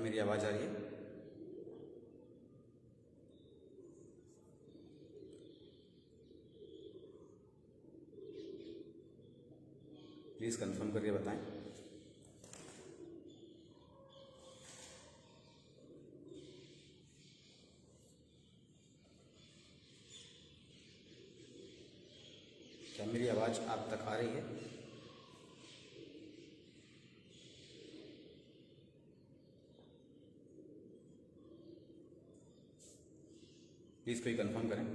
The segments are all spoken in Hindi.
मेरी आवाज़ आ रही है? प्लीज़ कंफर्म करके बताएं। क्या मेरी आवाज़ आप तक आ रही है? प्लीज़ कोई कंफर्म करें।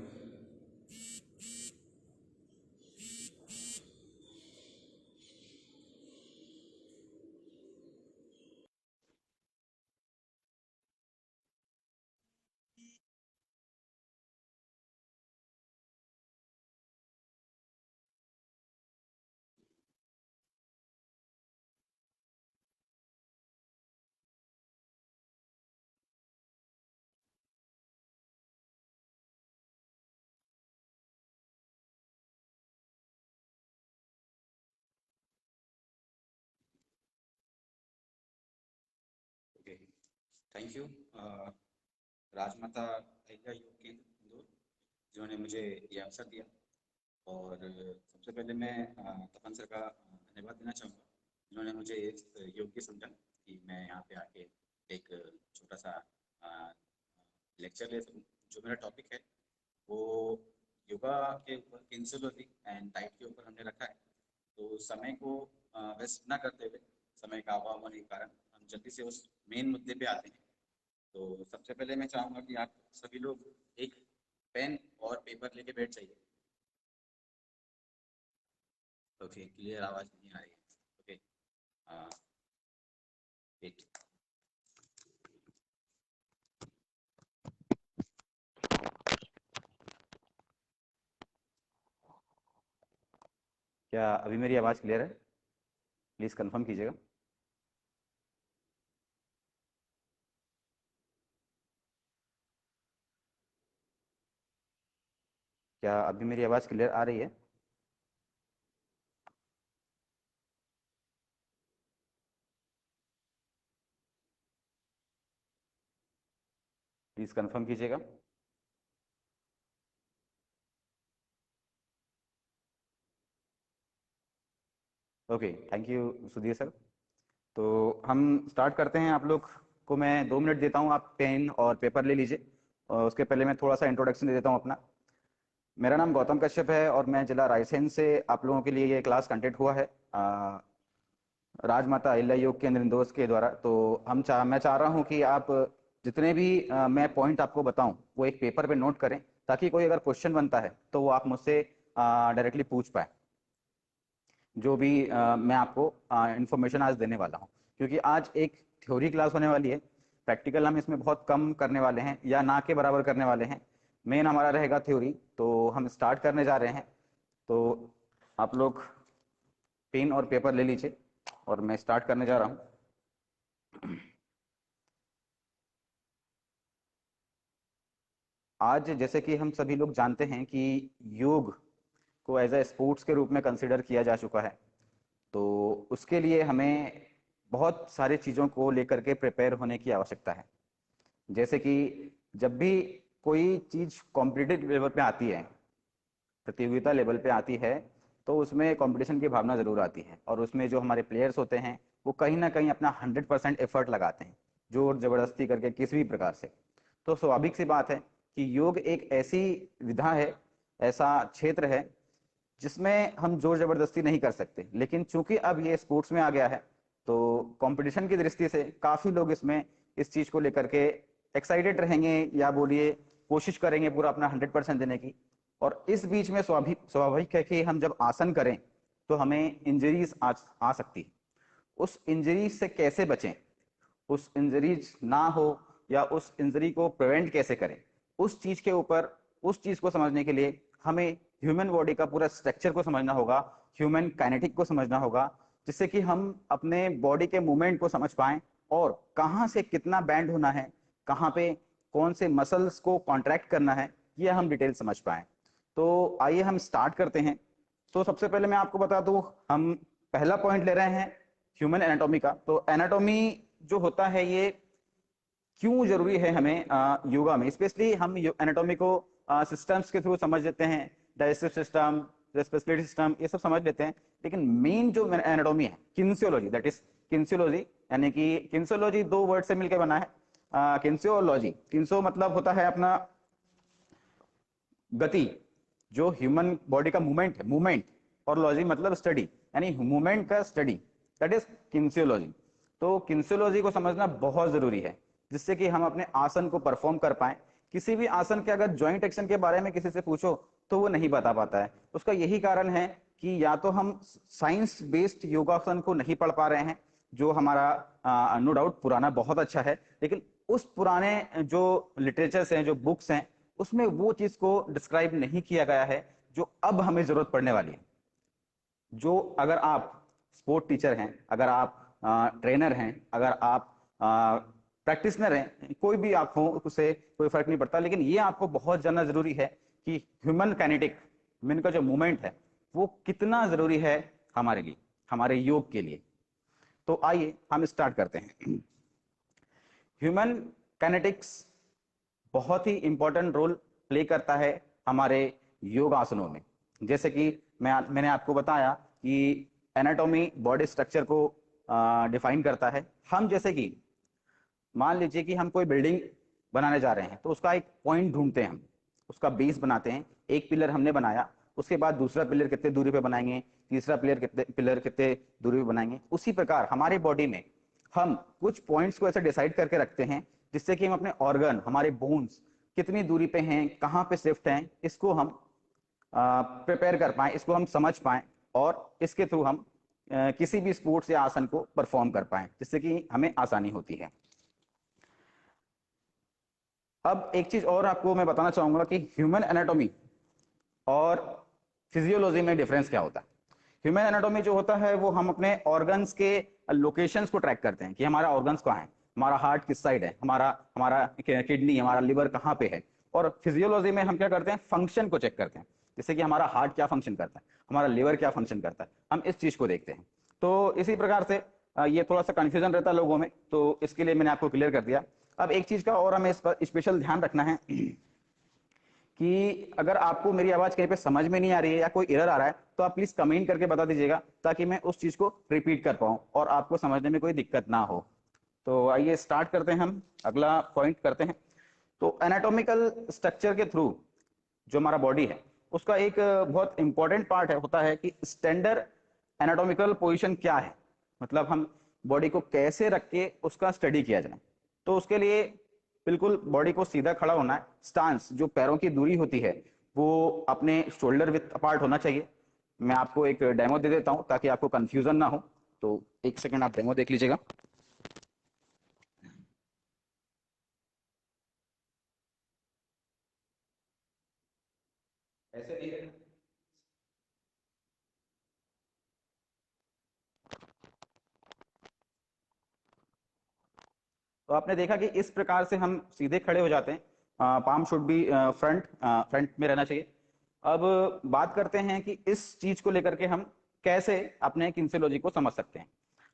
Okay, thank you. Rajmata Ahilya Yog Kendra Indore, जिन्होंने मुझे ये अवसर दिया। और सबसे पहले मैं तपन सर का धन्यवाद देना चाहूँगा, जिन्होंने मुझे ये योग्य समझा कि मैं यहाँ पे आके एक छोटा सा लेक्चर ले सकूँ। जो मेरा टॉपिक है वो योगा के ऊपर इंसुलिन एंड डाइट के ऊपर हमने रखा है। तो समय को वेस्ट ना करते हुए, समय का अभाव होने के कारण हम जल्दी से उस मेन मुद्दे पे आते हैं। तो सबसे पहले मैं चाहूँगा कि आप सभी लोग एक पेन और पेपर लेके बैठ जाइए। ओके, क्लियर आवाज़ नहीं आ रही है? Okay, wait. क्या अभी मेरी आवाज़ क्लियर है? प्लीज़ कंफर्म कीजिएगा। क्या अभी मेरी आवाज़ क्लियर आ रही है? प्लीज़ कंफर्म कीजिएगा। Okay, thank you Sudhir sir. तो हम स्टार्ट करते हैं। आप लोग को मैं 2 मिनट देता हूँ, आप पेन और पेपर ले लीजिए। और उसके पहले मैं थोड़ा सा इंट्रोडक्शन दे देता हूँ अपना। मेरा नाम गौतम कश्यप है और मैं जिला रायसेन से आप लोगों के लिए ये क्लास कंडक्ट हुआ है राजमाता अहिल्या योग केंद्र इंदौर के द्वारा। तो मैं चाह रहा हूँ कि आप जितने भी मैं पॉइंट आपको बताऊं वो एक पेपर पे नोट करें, ताकि कोई अगर क्वेश्चन बनता है तो वो आप मुझसे डायरेक्टली पूछ पाए, जो भी मैं आपको इंफॉर्मेशन आज देने वाला हूँ। क्योंकि आज एक थ्योरी क्लास होने वाली है, प्रैक्टिकल हम इसमें बहुत कम करने वाले हैं या ना के बराबर करने वाले हैं। मेन हमारा रहेगा थ्योरी। तो हम स्टार्ट करने जा रहे हैं। तो आप लोग पेन और पेपर ले लीजिए और मैं स्टार्ट करने जा रहा हूँ। आज जैसे कि हम सभी लोग जानते हैं कि योग को एज ए स्पोर्ट्स के रूप में कंसिडर किया जा चुका है। तो उसके लिए हमें बहुत सारी चीज़ों को लेकर के प्रिपेयर होने की आवश्यकता है। जैसे कि जब भी कोई चीज़ कॉम्पिटिटिव लेवल पे आती है, प्रतियोगिता लेवल पे आती है, तो उसमें कंपटीशन की भावना ज़रूर आती है। और उसमें जो हमारे प्लेयर्स होते हैं वो कहीं ना कहीं अपना 100% एफर्ट लगाते हैं, जोर जबरदस्ती करके किसी भी प्रकार से। तो स्वाभाविक सी बात है कि योग एक ऐसी विधा है, ऐसा क्षेत्र है जिसमें हम जोर जबरदस्ती नहीं कर सकते। लेकिन चूंकि अब ये स्पोर्ट्स में आ गया है, तो कंपटीशन की दृष्टि से काफी लोग इसमें इस चीज को लेकर के एक्साइटेड रहेंगे, या बोलिए कोशिश करेंगे पूरा अपना 100% देने की। और इस बीच में स्वाभाविक स्वाभाविक है कि हम जब आसन करें तो हमें इंजरीज आ सकती है। उस इंजरी से कैसे बचें, उस इंजरीज ना हो या उस इंजरी को प्रिवेंट कैसे करें, उस चीज के ऊपर, उस चीज को समझने के लिए हमें ह्यूमन बॉडी का पूरा स्ट्रक्चर को समझना होगा, ह्यूमन काइनेटिक को समझना होगा, जिससे कि हम अपने बॉडी के मूवमेंट को समझ पाएं और कहाँ से कितना बैंड होना है, कहाँ पे कौन से मसल्स को कॉन्ट्रैक्ट करना है, ये हम डिटेल समझ पाए। तो आइए हम स्टार्ट करते हैं। तो सबसे पहले मैं आपको बता दूं, हम पहला पॉइंट ले रहे हैं ह्यूमन एनाटॉमी का। तो एनाटॉमी जो होता है, ये क्यों जरूरी है हमें योगा में, स्पेशली हम एनाटॉमी को सिस्टम्स के थ्रू समझ लेते हैं, डाइजेस्टिव सिस्टम, रेस्पिरेटरी सिस्टम, ये सब समझ लेते हैं, लेकिन मेन जो एनाटॉमी है किन्सियोलॉजी, दैट इज किन्सियोलॉजी, यानी कि किन्सियोलॉजी दो वर्ड से मिलकर बना है। किन्सियोलॉजी, किन्सो मतलब होता है अपना गति, जो ह्यूमन बॉडी का मूवमेंट है, मूवमेंट, और लॉजी मतलब स्टडी, यानी मूवमेंट का स्टडी, दैट इज किन्सियोलॉजी। तो किन्सियोलॉजी को समझना बहुत जरूरी है, जिससे कि हम अपने आसन को परफॉर्म कर पाए। किसी भी आसन के अगर जॉइंट एक्शन के बारे में किसी से पूछो तो वो नहीं बता पाता है। उसका यही कारण है कि या तो हम साइंस बेस्ड योगासन को नहीं पढ़ पा रहे हैं, जो हमारा नो डाउट पुराना बहुत अच्छा है, लेकिन उस पुराने जो लिटरेचर्स हैं, जो बुक्स हैं, उसमें वो चीज को डिस्क्राइब नहीं किया गया है जो अब हमें जरूरत पड़ने वाली है। जो अगर आप स्पोर्ट टीचर हैं, अगर आप ट्रेनर हैं, अगर आप प्रैक्टिशनर हैं, कोई भी आप हो, उससे कोई फर्क नहीं पड़ता, लेकिन ये आपको बहुत जानना जरूरी है कि ह्यूमन काइनेटिक, ह्यूमन का जो मूवमेंट है वो कितना जरूरी है हमारे लिए, हमारे योग के लिए। तो आइए हम स्टार्ट करते हैं। ह्यूमन काइनेटिक्स बहुत ही इंपॉर्टेंट रोल प्ले करता है हमारे योग आसनों में। जैसे कि मैंने आपको बताया कि एनाटॉमी बॉडी स्ट्रक्चर को डिफाइन करता है। हम जैसे कि मान लीजिए कि हम कोई बिल्डिंग बनाने जा रहे हैं, तो उसका एक पॉइंट ढूंढते हैं, हम उसका बेस बनाते हैं। एक पिलर हमने बनाया, उसके बाद दूसरा पिलर कितने दूरी पे बनाएंगे, तीसरा पिलर कितने दूरी पे बनाएंगे। उसी प्रकार हमारे बॉडी में हम कुछ पॉइंट्स को ऐसे डिसाइड करके रखते हैं, जिससे कि हम अपने ऑर्गन, हमारे बोन्स कितनी दूरी पे हैं, कहाँ पे शिफ्ट हैं, इसको हम प्रिपेयर कर पाए, इसको हम समझ पाए, और इसके थ्रू हम किसी भी स्पोर्ट्स या आसन को परफॉर्म कर पाए, जिससे कि हमें आसानी होती है। अब एक चीज और आपको मैं बताना चाहूंगा कि ह्यूमन एनाटॉमी और फिजियोलॉजी में डिफरेंस क्या होता है। ह्यूमन एनाटॉमी जो होता है वो हम अपने ऑर्गन्स के लोकेशंस को ट्रैक करते हैं कि हमारा ऑर्गन्स कहाँ है, हमारा हार्ट किस साइड है, हमारा हमारा किडनी, हमारा लिवर कहाँ पे है। और फिजियोलॉजी में हम क्या करते हैं, फंक्शन को चेक करते हैं, जैसे कि हमारा हार्ट क्या फंक्शन करता है, हमारा लिवर क्या फंक्शन करता है, हम इस चीज को देखते हैं। तो इसी प्रकार से ये थोड़ा सा कंफ्यूजन रहता है लोगों में, तो इसके लिए मैंने आपको क्लियर कर दिया। अब एक चीज का और हमें इस पर स्पेशल ध्यान रखना है कि अगर आपको मेरी आवाज कहीं पे समझ में नहीं आ रही है या कोई एरर आ रहा है, तो आप प्लीज कमेंट करके बता दीजिएगा, ताकि मैं उस चीज को रिपीट कर पाऊं और आपको समझने में कोई दिक्कत ना हो। तो आइए स्टार्ट करते हैं, हम अगला पॉइंट करते हैं। तो एनाटॉमिकल स्ट्रक्चर के थ्रू जो हमारा बॉडी है, उसका एक बहुत इंपॉर्टेंट पार्ट है, होता है कि स्टैंडर्ड एनाटॉमिकल पोजीशन क्या है, मतलब हम बॉडी को कैसे रख के उसका स्टडी किया जाए। तो उसके लिए बिल्कुल बॉडी को सीधा खड़ा होना है। स्टांस, जो पैरों की दूरी होती है, वो अपने शोल्डर विथ अपार्ट होना चाहिए। मैं आपको एक डेमो दे देता हूं ताकि आपको कंफ्यूजन ना हो। तो एक सेकंड आप डेमो देख लीजिएगा। ऐसे दिख तो आपने देखा कि इस प्रकार से हम सीधे खड़े हो जाते हैं। पाम शुड बी फ्रंट में रहना चाहिए। अब बात करते हैं कि इस चीज को लेकर के हम कैसे अपने किन्सियोलॉजी को समझ सकते हैं।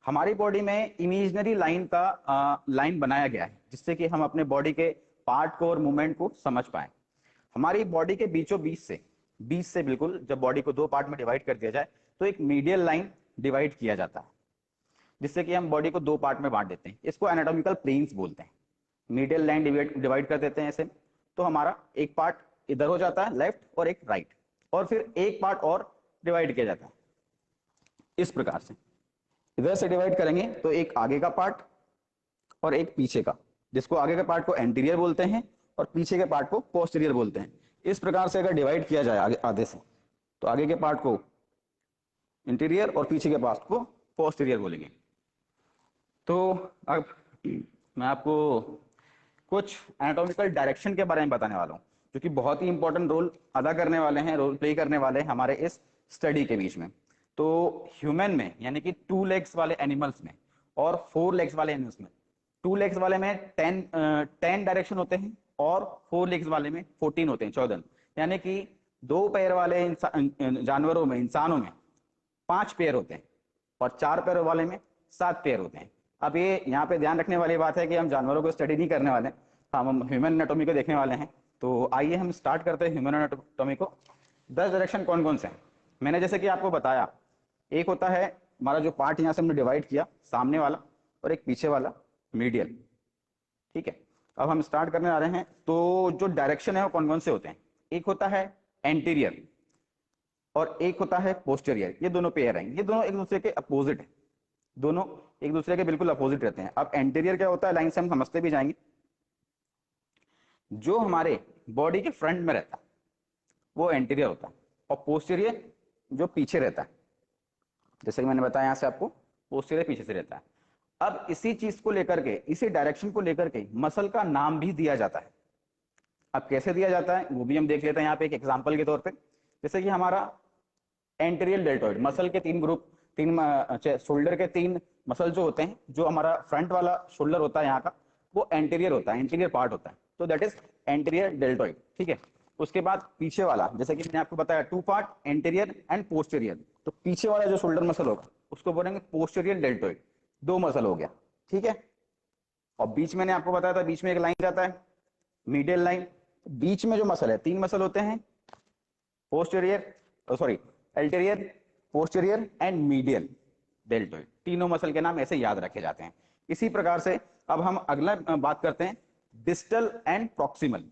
हमारी बॉडी में इमेजिनरी लाइन का लाइन बनाया गया है, जिससे कि हम अपने बॉडी के पार्ट को और मूवमेंट को समझ पाए। हमारी बॉडी के बीचों बीच से बिल्कुल जब बॉडी को दो पार्ट में डिवाइड कर दिया जाए, तो एक मीडियल लाइन डिवाइड किया जाता है, जिससे कि हम बॉडी को दो पार्ट में बांट देते हैं। इसको एनाटॉमिकल प्लेन्स बोलते हैं। मीडियल लाइन डिवाइड कर देते हैं ऐसे, तो हमारा एक पार्ट इधर हो जाता है लेफ्ट और एक राइट, और फिर एक पार्ट और डिवाइड किया जाता है इस प्रकार से। इधर से डिवाइड करेंगे तो एक आगे का पार्ट और एक पीछे का, जिसको आगे के पार्ट को एंटीरियर बोलते हैं और पीछे के पार्ट को पोस्टीरियर बोलते हैं। इस प्रकार से अगर डिवाइड किया जाए आगे आधे से, तो आगे के पार्ट को इंटीरियर और पीछे के पार्ट को पोस्टीरियर बोलेंगे। तो अब मैं आपको कुछ एनाटॉमिकल डायरेक्शन के बारे में बताने वाला हूँ, जो कि बहुत ही इंपॉर्टेंट रोल अदा करने वाले हैं, रोल प्ले करने वाले हैं हमारे इस स्टडी के बीच में। तो ह्यूमन में, यानी कि 2 लेग्स वाले एनिमल्स में और 4 लेग्स वाले एनिमल्स में, 2 लेग्स वाले में 10 डायरेक्शन होते हैं, और 4 लेग्स वाले में 14 होते हैं, 14। यानी कि 2 पैर वाले जानवरों में, इंसानों में 5 पैर होते हैं, और 4 पैरों वाले में 7 पैर होते हैं। अब ये यहाँ पे ध्यान रखने वाली बात है कि हम जानवरों को स्टडी नहीं करने वाले, हम ह्यूमन एनाटॉमी को देखने वाले हैं। तो आइए हम स्टार्ट करते हैं ह्यूमन एनाटॉमी को। 10 डायरेक्शन कौन कौन से हैं? मैंने जैसे कि आपको बताया, एक होता है हमारा जो पार्ट यहाँ से हमने डिवाइड किया, सामने वाला, और एक पीछे वाला, मीडियल। ठीक है, अब हम स्टार्ट करने आ रहे हैं। तो जो डायरेक्शन है वो कौन कौन से होते हैं? एक होता है एंटीरियर और एक होता है पोस्टीरियर। ये दोनों पेयर हैं, ये दोनों एक दूसरे के अपोजिट है, दोनों एक दूसरे के बिल्कुल अपोजिट रहते हैं। अब एंटीरियर क्या होता है, लाइन से हम समझते भी जाएंगे। जो हमारे बॉडी के फ्रंट में रहता है वो एंटीरियर होता है, और पोस्टीरियर जो पीछे रहता है, जैसे कि मैंने बताया यहां से आपको, पोस्टीरियर पीछे से रहता है। अब इसी चीज को लेकर के, इसी डायरेक्शन को लेकर के मसल का नाम भी दिया जाता है। अब कैसे दिया जाता है वो भी हम देख लेते हैं यहाँ पे एक एग्जांपल के तौर पे। जैसे कि हमारा एंटीरियर डेल्टॉइड, मसल के 3 ग्रुप, शोल्डर के 3 मसल जो होते हैं, जो हमारा फ्रंट वाला शोल्डर होता है यहाँ का, वो एंटीरियर होता है, एंटीरियर पार्ट होता है, तो दैट इज एंटीरियर डेल्टॉइड। ठीक है, उसके बाद पीछे वाला, जैसे कि मैंने आपको बताया 2 पार्ट, एंटीरियर एंड पोस्टीरियर, तो पीछे वाला जो शोल्डर मसल होगा उसको बोलेंगे पोस्टीरियर डेल्टॉइड, 2 मसल हो गया। ठीक है, और बीच मैंने आपको बताया था, बीच में एक लाइन जाता है, मीडियल लाइन। बीच में जो मसल है, 3 मसल होते हैं, posterior, sorry, anterior, posterior and medial deltoid. तीनों मसल के नाम ऐसे याद रखे जाते हैं। इसी प्रकार से अब हम अगला बात करते हैं distal end proximal.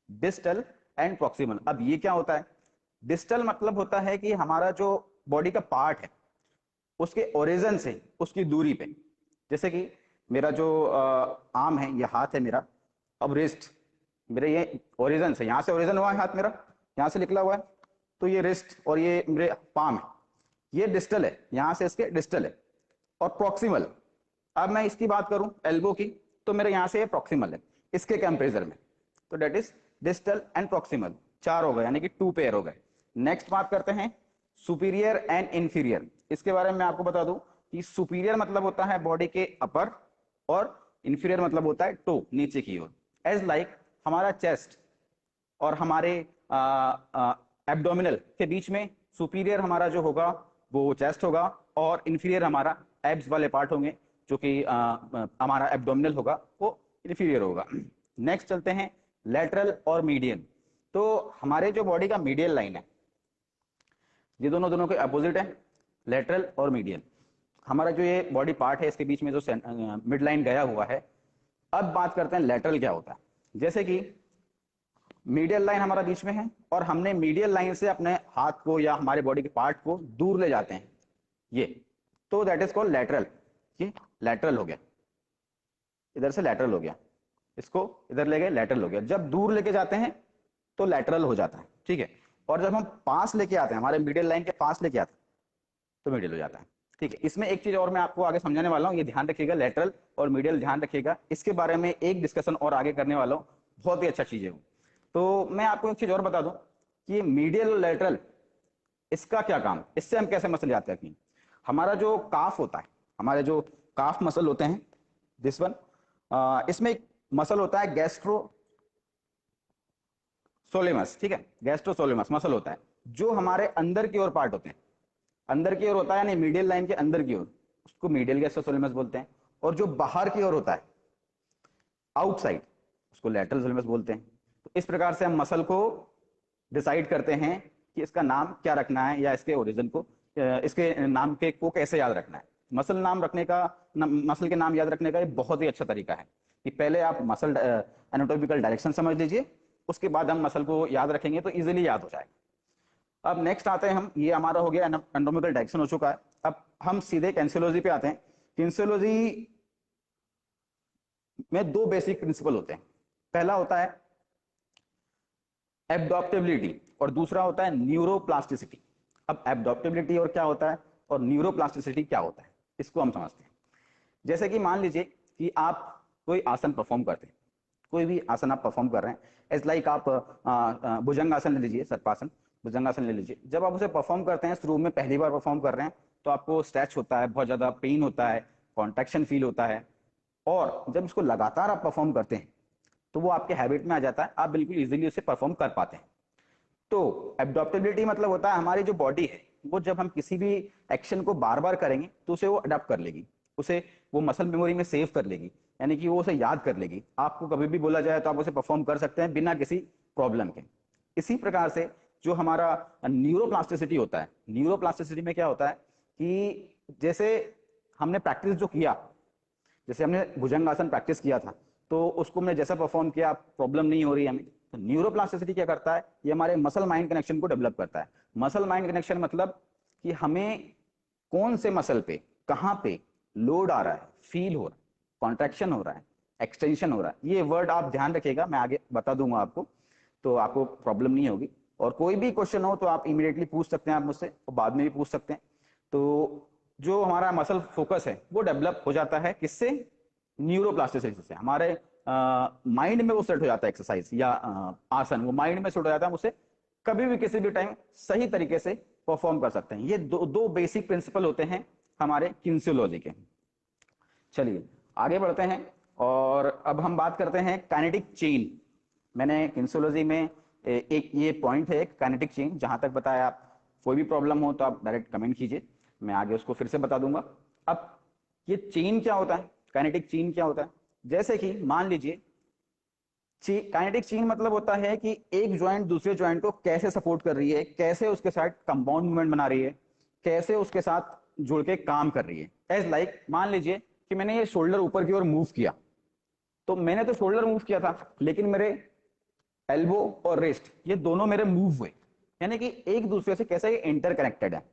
Distal end proximal, अब ये क्या होता है? डिस्टल मतलब होता है कि हमारा जो बॉडी का पार्ट है उसके ओरिजिन से उसकी दूरी पे, जैसे कि मेरा जो आर्म है, ये हाथ है मेरा, अब रिस्ट मेरे ये ओरिजिन से, यहां से ओरिजिन हुआ है हाथ मेरा, यहां से निकला हुआ है, तो ये रिस्ट और ये मेरे पाम है, ये डिस्टल है, यहां से इसके डिस्टल है। और प्रॉक्सिमल, अब मैं इसकी बात करूं एल्बो की, तो मेरे यहां से ये प्रॉक्सिमल है इसके कंपेरिजन में, तो that is distal end proximal, 4 हो गए, यानी कि 2 पेयर हो गए। नेक्स्ट बात करते हैं सुपीरियर एंड इंफीरियर। इसके बारे में आपको बता दूं कि सुपीरियर मतलब होता है बॉडी के अपर, और इंफीरियर मतलब होता है टो, नीचे की ओर। एज लाइक हमारा चेस्ट और हमारे एब्डोमिनल के बीच में सुपीरियर हमारा जो होगा वो चेस्ट होगा, और इंफीरियर हमारा एब्स वाले पार्ट होंगे, जो कि हमारा एब्डोमिनल होगा वो इंफीरियर होगा। नेक्स्ट चलते हैं लेटरल और मीडियन। तो हमारे जो बॉडी का मीडियल लाइन है, ये दोनों के अपोजिट है, लेटरल और मीडियन। हमारा जो ये बॉडी पार्ट है इसके बीच में जो मिड लाइन गया हुआ है। अब बात करते हैं लेटरल क्या होता है। जैसे कि मीडियल लाइन हमारा बीच में है, और हमने मीडियल लाइन से अपने हाथ को या हमारे बॉडी के पार्ट को दूर ले जाते हैं, ये, तो दैट इज कॉल्ड लेटरल। ये लेटरल हो गया, इधर से लेटरल हो गया, इसको इधर ले गए, लेटरल हो गया। जब दूर लेके जाते हैं तो लेटरल हो जाता है। ठीक है, और जब हम पास लेके आते हैं, हमारे मीडियल लाइन के पास लेके आते हैं, तो मीडियल हो जाता है। ठीक है, इसमें एक चीज और मैं आपको आगे समझाने वाला हूँ, ये ध्यान रखिएगा, लेटरल और मीडियल ध्यान रखिएगा, इसके बारे में एक डिस्कशन और आगे करने वाला हूँ, बहुत ही अच्छा चीज है वो। तो मैं आपको एक चीज और बता दूं कि मीडियल और लेटरल, इसका क्या काम, इससे हम कैसे मसल याद रखें। हमारा जो काफ होता है, हमारे जो काफ मसल होते हैं, दिस वन, इसमें एक मसल होता है गैस्ट्रो सोलेमस। ठीक है, गैस्ट्रो सोलेमस मसल होता है, जो हमारे अंदर की ओर पार्ट होते हैं, अंदर की ओर होता है, यानी मीडियल लाइन के अंदर की ओर, उसको मीडियल गैस्ट्रोसोलेमस बोलते हैं। और जो बाहर की ओर होता है, आउटसाइड, उसको लैटरल सोलेमस बोलते हैं। तो इस प्रकार से हम मसल को डिसाइड करते हैं कि इसका नाम क्या रखना है, या इसके ओरिजिन को, इसके नाम के को कैसे याद रखना है। मसल नाम रखने का, मसल के नाम याद रखने का एक बहुत ही अच्छा तरीका है कि पहले आप मसल एनाटॉमिकल डायरेक्शन समझ लीजिए, उसके बाद हम मसल को याद रखेंगे तो इजीली याद हो जाएगा। अब नेक्स्ट आते हैं हम, ये हमारा हो गया एनाटॉमिकल डायरेक्शन हो चुका है। अब हम सीधे किनेसियोलॉजी पे आते हैं। किनेसियोलॉजी में 2 बेसिक प्रिंसिपल होते हैं। पहला होता है एब्डॉप्टेबिलिटी और दूसरा होता है न्यूरोप्लास्टिसिटी। अब एब्डॉप्टेबिलिटी और क्या होता है और न्यूरोप्लास्टिसिटी क्या होता है, इसको हम समझते हैं। जैसे कि मान लीजिए कि आप कोई आसन परफॉर्म करते हैं, कोई भी आसन आप परफॉर्म कर रहे हैं, एज लाइक आप भुजंगासन ले लीजिए, सर्पासन, भुजंगासन ले लीजिए। जब आप उसे परफॉर्म करते हैं, शुरू में पहली बार परफॉर्म कर रहे हैं, तो आपको स्ट्रेच होता है, बहुत ज्यादा पेन होता है, कॉन्ट्रैक्शन फील होता है, और जब इसको लगातार आप परफॉर्म करते हैं तो वो आपके हैबिट में आ जाता है, आप बिल्कुल इजीली उसे परफॉर्म कर पाते हैं। तो एब्डॉप्टेबिलिटी मतलब होता है हमारी जो बॉडी है वो जब हम किसी भी एक्शन को बार बार करेंगे तो उसे वो अडॉप्ट कर लेगी। उसे वो मसल मेमोरी में सेव कर लेगी, यानी कि वो उसे याद कर लेगी। आपको कभी भी बोला जाए तो आप उसे परफॉर्म कर सकते हैं बिना किसी प्रॉब्लम के। इसी प्रकार से जो हमारा न्यूरोप्लास्टिसिटी होता है, न्यूरोप्लास्टिसिटी में क्या होता है कि जैसे हमने प्रैक्टिस जो किया, जैसे हमने भुजंगासन प्रैक्टिस किया था, तो उसको हमने जैसा परफॉर्म किया, प्रॉब्लम नहीं हो रही है हमें, तो न्यूरोप्लास्टिसिटी क्या करता है, ये हमारे मसल माइंड कनेक्शन को डेवलप करता है। मसल माइंड कनेक्शन मतलब कि हमें कौन से मसल पे कहाँ पे लोड आ रहा है, फील हो रहा है, कॉन्ट्रैक्शन हो रहा है, एक्सटेंशन हो रहा है, ये वर्ड आप ध्यान रखिएगा, मैं आगे बता दूंगा आपको, तो आपको प्रॉब्लम नहीं होगी। और कोई भी क्वेश्चन हो तो आप इमीडिएटली पूछ सकते हैं आप मुझसे, और बाद में भी पूछ सकते हैं। तो जो हमारा मसल फोकस है वो डेवलप हो जाता है किससे, न्यूरोप्लास्टिसिटी से। हमारे माइंड में वो सेट हो जाता है, एक्सरसाइज या आसन वो माइंड में सेट हो जाता है, हम उसे कभी भी किसी भी टाइम सही तरीके से परफॉर्म कर सकते हैं। ये दो बेसिक प्रिंसिपल होते हैं हमारे किनेसियोलॉजी के। चलिए आगे बढ़ते हैं, और अब हम बात करते हैं काइनेटिक चेन। मैंने किनेसियोलॉजी में एक ये पॉइंट है काइनेटिक चेन, जहां तक बताया। आप कोई भी प्रॉब्लम हो तो आप डायरेक्ट कमेंट कीजिए, मैं आगे उसको फिर से बता दूंगा। अब ये चेन क्या होता है, काइनेटिक चेन क्या होता है, जैसे कि मान लीजिए काइनेटिक चेन मतलब होता है कि एक ज्वाइंट दूसरे ज्वाइंट को कैसे सपोर्ट कर रही है, कैसे उसके साथ कंपाउंड मूवमेंट बना रही है, कैसे उसके साथ जुड़ के काम कर रही है। एज लाइक मान लीजिए कि मैंने ये शोल्डर ऊपर की ओर मूव किया, तो मैंने तो शोल्डर मूव किया था, लेकिन मेरे एल्बो और रिस्ट ये दोनों मेरे मूव हुए, यानी कि एक दूसरे से कैसे ये इंटर कनेक्टेड है।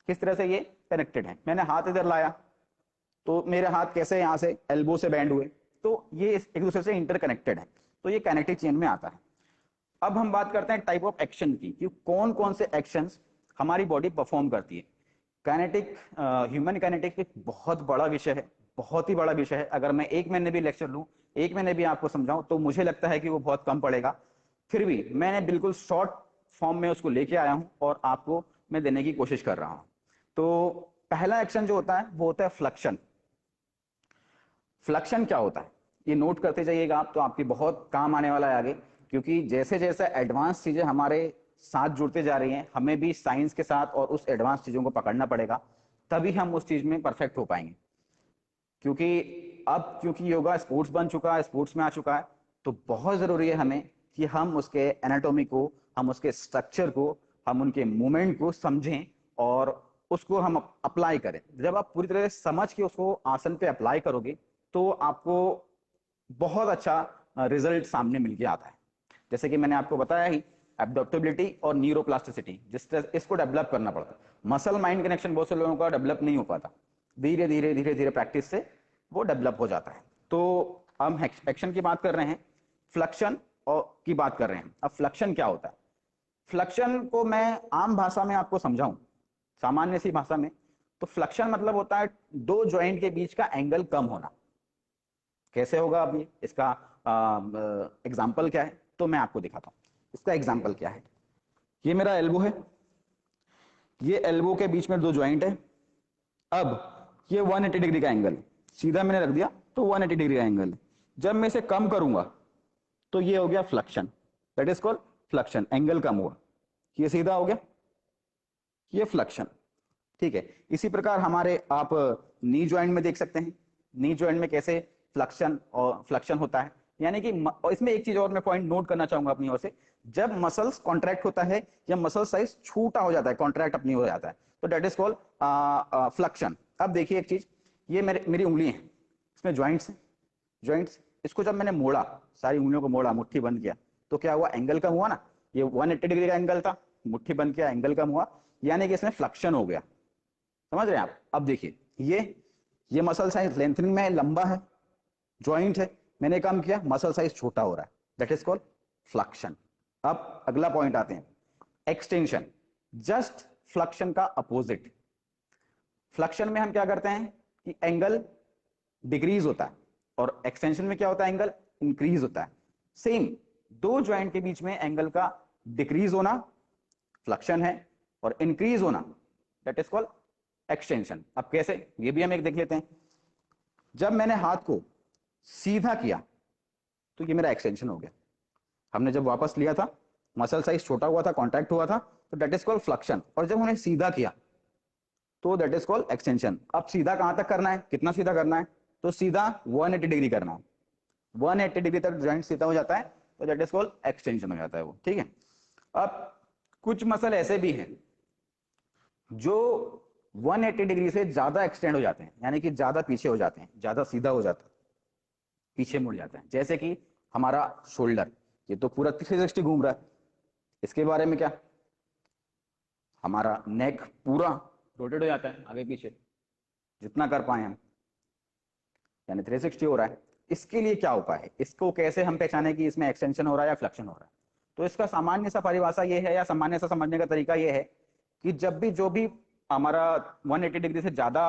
किस तरह से ये कनेक्टेड है, मैंने हाथ इधर लाया तो मेरे हाथ कैसे यहां से एल्बो से बैंड हुए, तो ये एक दूसरे से इंटरकनेक्टेड है, तो ये काइनेटिक चेन में आता है। अब हम बात करते हैं टाइप ऑफ एक्शन की, कि कौन कौन से एक्शंस हमारी बॉडी परफॉर्म करती है। काइनेटिक, ह्यूमन काइनेटिक एक बहुत बड़ा विषय है, बहुत ही बड़ा विषय है। अगर मैं एक महीने भी लेक्चर लूं, एक महीने भी आपको समझाऊं, तो मुझे लगता है कि वो बहुत कम पड़ेगा। फिर भी मैंने बिल्कुल शॉर्ट फॉर्म में उसको लेके आया हूं और आपको मैं देने की कोशिश कर रहा हूं। तो पहला एक्शन जो होता है वो होता है फ्लक्शन। फ्लक्शन क्या होता है ये नोट करते जाइएगा आप, तो आपकी बहुत काम आने वाला है आगे, क्योंकि जैसे जैसे एडवांस चीजें हमारे साथ जुड़ते जा रही हैं, हमें भी साइंस के साथ और उस एडवांस चीजों को पकड़ना पड़ेगा, तभी हम उस चीज में परफेक्ट हो पाएंगे। क्योंकि योगा स्पोर्ट्स बन चुका है, स्पोर्ट्स में आ चुका है, तो बहुत जरूरी है हमें कि हम उसके एनाटॉमी को, हम उसके स्ट्रक्चर को, हम उनके मूवमेंट को समझें और उसको हम अप्लाई करें। जब आप पूरी तरह से समझ के उसको आसन पे अप्लाई करोगे, तो आपको बहुत अच्छा रिजल्ट सामने मिल के आता है। जैसे कि मैंने आपको बताया ही, एब्डक्टिबिलिटी और न्यूरोप्लास्टिसिटी, जिस तरह इसको डेवलप करना पड़ता है। मसल माइंड कनेक्शन बहुत से लोगों का डेवलप नहीं हो पाता, धीरे धीरे धीरे धीरे प्रैक्टिस से वो डेवलप हो जाता है। तो हम एक्शन की बात कर रहे हैं, फ्लक्शन और की बात कर रहे हैं। अब फ्लक्शन क्या होता है, फ्लक्शन को मैं आम भाषा में आपको समझाऊं, सामान्य सी भाषा में, तो फ्लक्शन मतलब होता है दो जॉइंट के बीच का एंगल कम होना। कैसे होगा, अब ये इसका एग्जाम्पल क्या है, तो मैं आपको दिखाता हूँ इसका एग्जाम्पल क्या है। ये मेरा एल्बो है, ये एल्बो के बीच में दो जॉइंट है। अब ये 180 डिग्री का एंगल है, सीधा मैंने रख दिया तो 180 डिग्री का एंगल है। जब मैं इसे कम करूंगा तो ये हो गया फ्लक्शन, दैट इज कॉल्ड फ्लक्शन, एंगल कम हुआ, ये सीधा हो गया, ये फ्लक्शन। ठीक है, इसी प्रकार हमारे आप नी ज्वाइंट में देख सकते हैं, नी ज्वाइंट में कैसे फ्लक्शन होता है। यानी कि और इसमें एक चीज और मैं पॉइंट नोट करना चाहूंगा अपनी ओर से, जब मसल्स कॉन्ट्रैक्ट होता है या मसल साइज छोटा हो जाता है, कॉन्ट्रैक्ट अपनी हो जाता है, तो डेट इज कॉल्ड फ्लक्शन। अब देखिए एक चीज, ये मेरी उंगली है, इसमें ज्वाइंट्स, इसको जब मैंने मोड़ा, सारी उंगलियों को मोड़ा, मुट्ठी बंद किया, तो क्या हुआ, एंगल कम हुआ ना। ये 180 डिग्री का एंगल था, मुट्ठी बंद किया, एंगल कम हुआ, यानी कि इसमें फ्लक्शन हो गया। समझ रहे हैं आप। अब देखिए ये मसल साइज लेंथनिंग में लंबा है, ज्वाइंट है, मैंने कम किया, मसल साइज छोटा हो रहा है, दैट इज कॉल्ड फ्लक्शन। अब अगला पॉइंट आते हैं, एक्सटेंशन, जस्ट फ्लक्शन का अपोजिट। फ्लक्शन में हम क्या करते हैं कि एंगल डिक्रीज होता है, और एक्सटेंशन में क्या होता है, एंगल इंक्रीज होता है। सेम, दो ज्वाइंट के बीच में एंगल का डिक्रीज होना फ्लक्शन है, और इंक्रीज होना दैट इज कॉल्ड एक्सटेंशन। अब कैसे, ये भी हम एक देख लेते हैं। जब मैंने हाथ को सीधा किया तो ये मेरा एक्सटेंशन हो गया, हमने जब वापस लिया था मसल साइज छोटा हुआ था, कॉन्ट्रैक्ट हुआ था, तो दैट इज कॉल्ड फ्लक्शन। और जब हमने सीधा किया तो दैट इज कॉल्ड एक्सटेंशन। अब सीधा कहां तक करना है, कितना सीधा करना है, तो सीधा 180 डिग्री करना है। 180 डिग्री तक जॉइंट सीधा हो जाता है तो दैट इज कॉल्ड एक्सटेंशन हो जाता है वो, ठीक है। अब कुछ मसल ऐसे भी हैं जो 180 डिग्री से ज्यादा एक्सटेंड हो जाते हैं, यानी कि ज्यादा पीछे हो जाते हैं, ज्यादा सीधा हो जाता है, पीछे मुड़ जाते हैं। जैसे कि हमारा शोल्डर, ये तो पूरा 360 घूम रहा है। इसके बारे में क्या, हमारा नेक पूरा रोटेट हो जाता है आगे पीछे जितना कर पाए हम, यानी 360 हो रहा है। इसके लिए क्या उपाय है, इसको कैसे हम पहचाने कि इसमें एक्सटेंशन हो रहा है या फ्लेक्शन हो रहा है। तो इसका सामान्य सा परिभाषा ये है, या सामान्य सा समझने का तरीका ये है कि जब भी जो भी हमारा 180 डिग्री से ज्यादा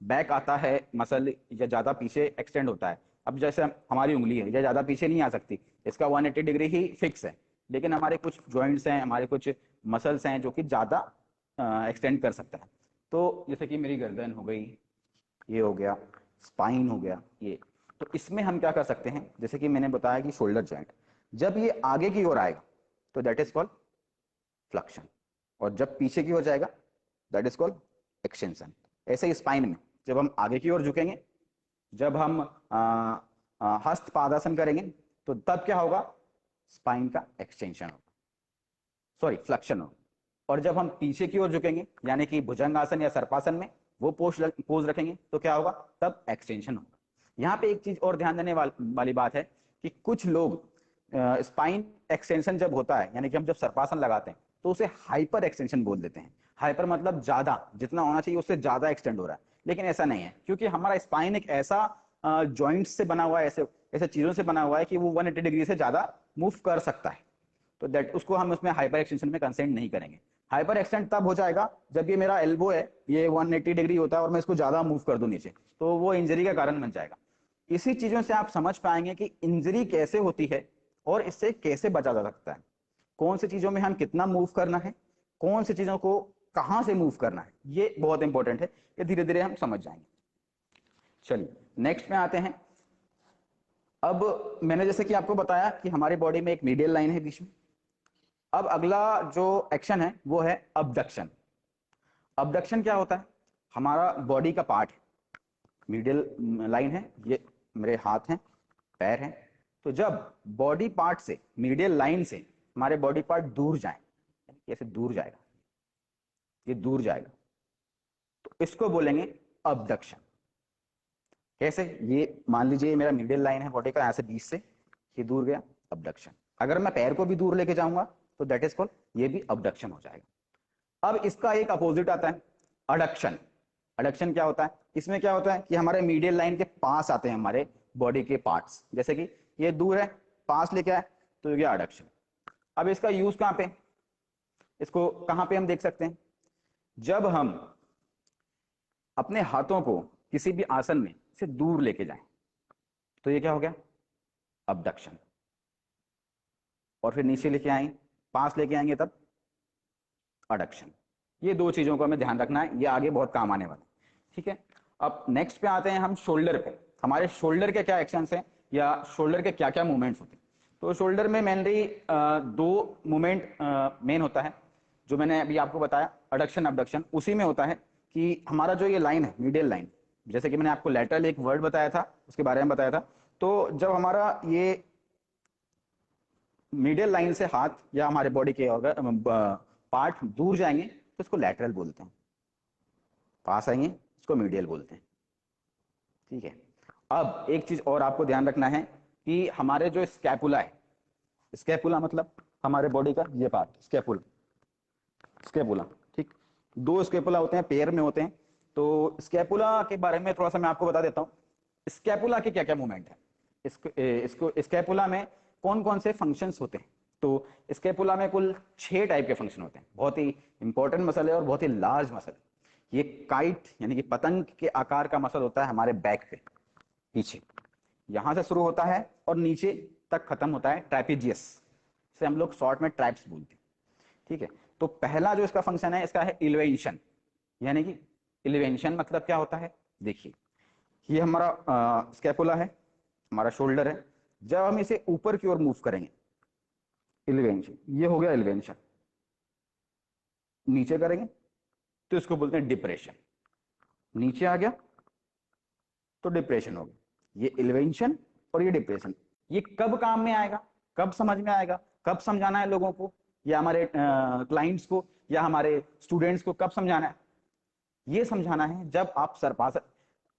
बैक आता है मसल, या ज्यादा पीछे एक्सटेंड होता है, अब जैसे हमारी उंगली है, ये ज्यादा पीछे नहीं आ सकती, इसका 180 डिग्री ही फिक्स है। लेकिन हमारे कुछ जॉइंट्स हैं, हमारे कुछ मसल्स हैं जो कि ज्यादा एक्सटेंड कर सकता है। तो जैसे कि मेरी गर्दन हो गई, ये हो गया, स्पाइन हो गया ये। तो इसमें हम क्या कर सकते हैं, जैसे कि मैंने बताया कि शोल्डर जॉइंट जब ये आगे की ओर आएगा तो दैट इज कॉल्ड फ्लेक्शन, और जब पीछे की ओर जाएगा दैट इज कॉल्ड एक्सटेंशन। ऐसे ही स्पाइन में जब हम आगे की ओर झुकेंगे, जब हम हस्त पादासन करेंगे, तो तब क्या होगा, स्पाइन का एक्सटेंशन होगा, सॉरी फ्लेक्शन होगा। और जब हम पीछे की ओर झुकेंगे, यानी कि भुजंगासन या सर्पासन में वो पोज रखेंगे, तो क्या होगा, तब एक्सटेंशन होगा। यहाँ पे एक चीज और ध्यान देने वाली बात है कि कुछ लोग स्पाइन एक्सटेंशन जब होता है, यानी कि हम जब सर्पासन लगाते हैं, तो उसे हाइपर एक्सटेंशन बोल देते हैं। हाइपर मतलब ज्यादा, जितना होना चाहिए उससे ज्यादा एक्सटेंड हो रहा है। लेकिन ऐसा नहीं है, क्योंकि हमारा स्पाइन एक ऐसा जॉइंट से बना हुआ है, ऐसे ऐसे चीजों से बना हुआ है कि वो 180 डिग्री से ज्यादा मूव कर सकता है। तो दैट उसको हम उसमें हाइपर एक्सटेंशन में कंसेंट नहीं करेंगे। हाइपर एक्सटेंड तब हो जाएगा जब ये मेरा एल्बो है, ये 180 डिग्री होता है और मैं इसको ज्यादा मूव कर दूं नीचे, तो वो इंजरी का कारण बन जाएगा। इसी चीजों से आप समझ पाएंगे कि इंजरी कैसे होती है और इससे कैसे बचा जा सकता है, कौन सी चीजों में हम कितना मूव करना है, कौन सी चीजों को कहां से मूव करना है, ये बहुत इंपॉर्टेंट है। ये धीरे धीरे हम समझ जाएंगे। चलिए नेक्स्ट में आते हैं। अब मैंने जैसे कि आपको बताया कि हमारी बॉडी में एक मीडियल लाइन है बीच में। अब अगला जो एक्शन है वो है अबडक्शन। अबडक्शन क्या होता है, हमारा बॉडी का पार्ट है, मीडियल लाइन है, ये मेरे हाथ हैं, पैर हैं। तो जब बॉडी पार्ट से, मीडियल लाइन से हमारे बॉडी पार्ट दूर जाए, कैसे दूर जाएगा, ये दूर जाएगा, तो इसको बोलेंगे अबडक्शन। कैसे, ये मान लीजिए मेरा मीडियल लाइन है बॉडी का, यहां से बीच से ये दूर गया, अबडक्शन। अगर मैं पैर को भी दूर लेके जाऊंगा तो दैट इज कॉल्ड, ये भी अबडक्शन हो जाएगा। अब इसका एक अपोजिट आता है, अडक्शन। अडक्शन क्या होता है, इसमें क्या होता है कि हमारे मीडियल लाइन के पास आते हैं हमारे बॉडी के पार्ट्स, जैसे कि ये दूर है, पास लेके आए, तो ये गया अडक्शन। अब इसका यूज कहां पे, इसको कहां पे हम देख सकते हैं, जब हम अपने हाथों को किसी भी आसन में से दूर लेके जाएं, तो ये क्या हो गया, अबडक्शन। और फिर नीचे लेके आएंगे, पास लेके आएंगे, तब अडक्शन। ये दो चीजों को हमें ध्यान रखना है, ये आगे बहुत काम आने वाला है, ठीक है। अब नेक्स्ट पे आते हैं हम शोल्डर पे। हमारे शोल्डर के क्या एक्शंस हैं, या शोल्डर के क्या क्या मूवमेंट्स होते हैं। तो शोल्डर में मेनली दो मूवमेंट मेन होता है, जो मैंने अभी आपको बताया, अडक्शन अबडक्शन। उसी में होता है कि हमारा जो ये लाइन है, मीडियल लाइन, जैसे कि मैंने आपको लैटरल एक वर्ड बताया था, उसके बारे में बताया था। तो जब हमारा ये मीडियल लाइन से हाथ या हमारे बॉडी के पार्ट दूर जाएंगे तो इसको लैटरल बोलते हैं, पास आएंगे इसको मीडियल बोलते हैं, ठीक है। अब एक चीज और आपको ध्यान रखना है कि हमारे जो स्कैपुला है, स्कैपुला मतलब हमारे बॉडी का ये पार्ट, स्कैपुला, स्कैपुला, ठीक। दो स्कैपुला होते हैं, पैर में होते हैं। तो स्कैपुला के बारे में थोड़ा सा मैं आपको बता देता हूँ, स्कैपुला के क्या क्या मूवमेंट है। इसको स्कैपुला में कौन कौन से फंक्शंस होते हैं। तो स्कैपुला में कुल 6 टाइप के फंक्शन होते हैं। बहुत ही इंपॉर्टेंट मसल है और बहुत ही लार्ज मसल है। ये काइट यानी कि पतंग के आकार का मसल होता है हमारे बैक पे, पीछे यहां से शुरू होता है और नीचे तक खत्म होता है, ट्राइपेजियस से हम लोग शॉर्ट में ट्राइप्स बोलते हैं, ठीक है। तो पहला जो इसका फंक्शन है, इसका है इलिवेशन। यानी कि इलिवेशन मतलब क्या होता है, देखिए ये हमारा स्कैपुला है, हमारा शोल्डर है। जब हम इसे ऊपर की ओर मूव करेंगे, इलिवेशन, ये हो गया इलिवेशन। नीचे करेंगे तो इसको बोलते हैं डिप्रेशन। नीचे आ गया तो डिप्रेशन हो गया। ये इन्वेंशन और ये डिप्रेशन, ये कब काम में आएगा, कब समझ में आएगा, कब समझाना है लोगों को, या हमारे क्लाइंट्स को, या हमारे स्टूडेंट्स को कब समझाना है? ये समझाना है जब आप सर्पासन,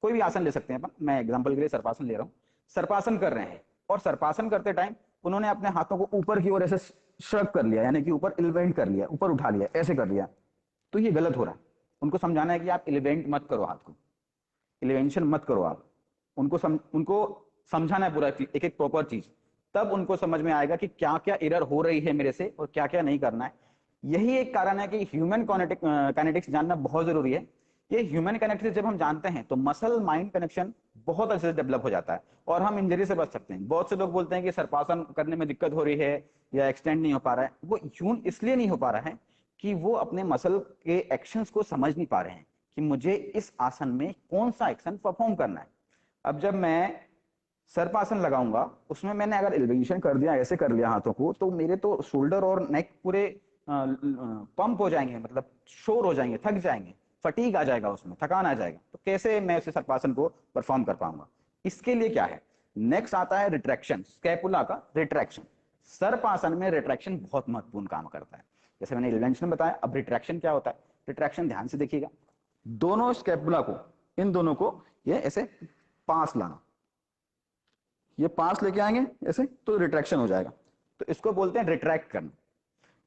कोई भी आसन ले सकते हैं अपन, मैं एग्जांपल के लिए सर्पासन ले रहा हूँ। सर्पासन कर रहे हैं और सर्पासन करते टाइम उन्होंने अपने हाथों को ऊपर की ओर ऐसे श्रग कर लिया, यानी कि ऊपर इलिवेट कर लिया, ऊपर उठा लिया, ऐसे कर लिया, तो ये गलत हो रहा है। उनको समझाना है कि आप इलिवेट मत करो, हाथ को इलिवेशन मत करो आप। उनको समझाना है पूरा एक एक प्रॉपर चीज, तब उनको समझ में आएगा कि क्या क्या एरर हो रही है मेरे से और क्या क्या नहीं करना है। यही एक कारण है कि ह्यूमन काइनेटिक्स जानना बहुत जरूरी है। ये ह्यूमन काइनेटिक्स जब हम जानते हैं तो मसल माइंड कनेक्शन बहुत अच्छे से डेवलप हो जाता है और हम इंजरी से बच सकते हैं। बहुत से लोग बोलते हैं कि सर्पासन करने में दिक्कत हो रही है या एक्सटेंड नहीं हो पा रहा है, वो यूं इसलिए नहीं हो पा रहा है कि वो अपने मसल के एक्शंस को समझ नहीं पा रहे हैं कि मुझे इस आसन में कौन सा एक्शन परफॉर्म करना है। अब जब मैं सर्पासन लगाऊंगा, उसमें मैंने अगर एलिवेशन कर दिया, ऐसे कर लिया हाथों को, तो मेरे तो शोल्डर और नेक पूरे पंप हो जाएंगे, मतलब शोर हो जाएंगे, थक जाएंगे, फटीग आ जाएगा, उसमें थकान आ जाएगा। तो कैसे मैं उसे सर्पासन को परफॉर्म कर पाऊंगा? इसके लिए क्या है, नेक्स्ट आता है रिट्रैक्शन, स्कैपुला का रिट्रैक्शन। सर्पासन में रिट्रैक्शन बहुत महत्वपूर्ण काम करता है। जैसे मैंने एलिवेशन में बताया, अब रिट्रैक्शन क्या होता है? रिट्रैक्शन ध्यान से देखिएगा, दोनों स्कैपुला को, इन दोनों को ये ऐसे पास लाना, ये पास लेके आएंगे ऐसे, तो रिट्रैक्शन हो जाएगा। तो इसको बोलते हैं रिट्रैक्ट करना।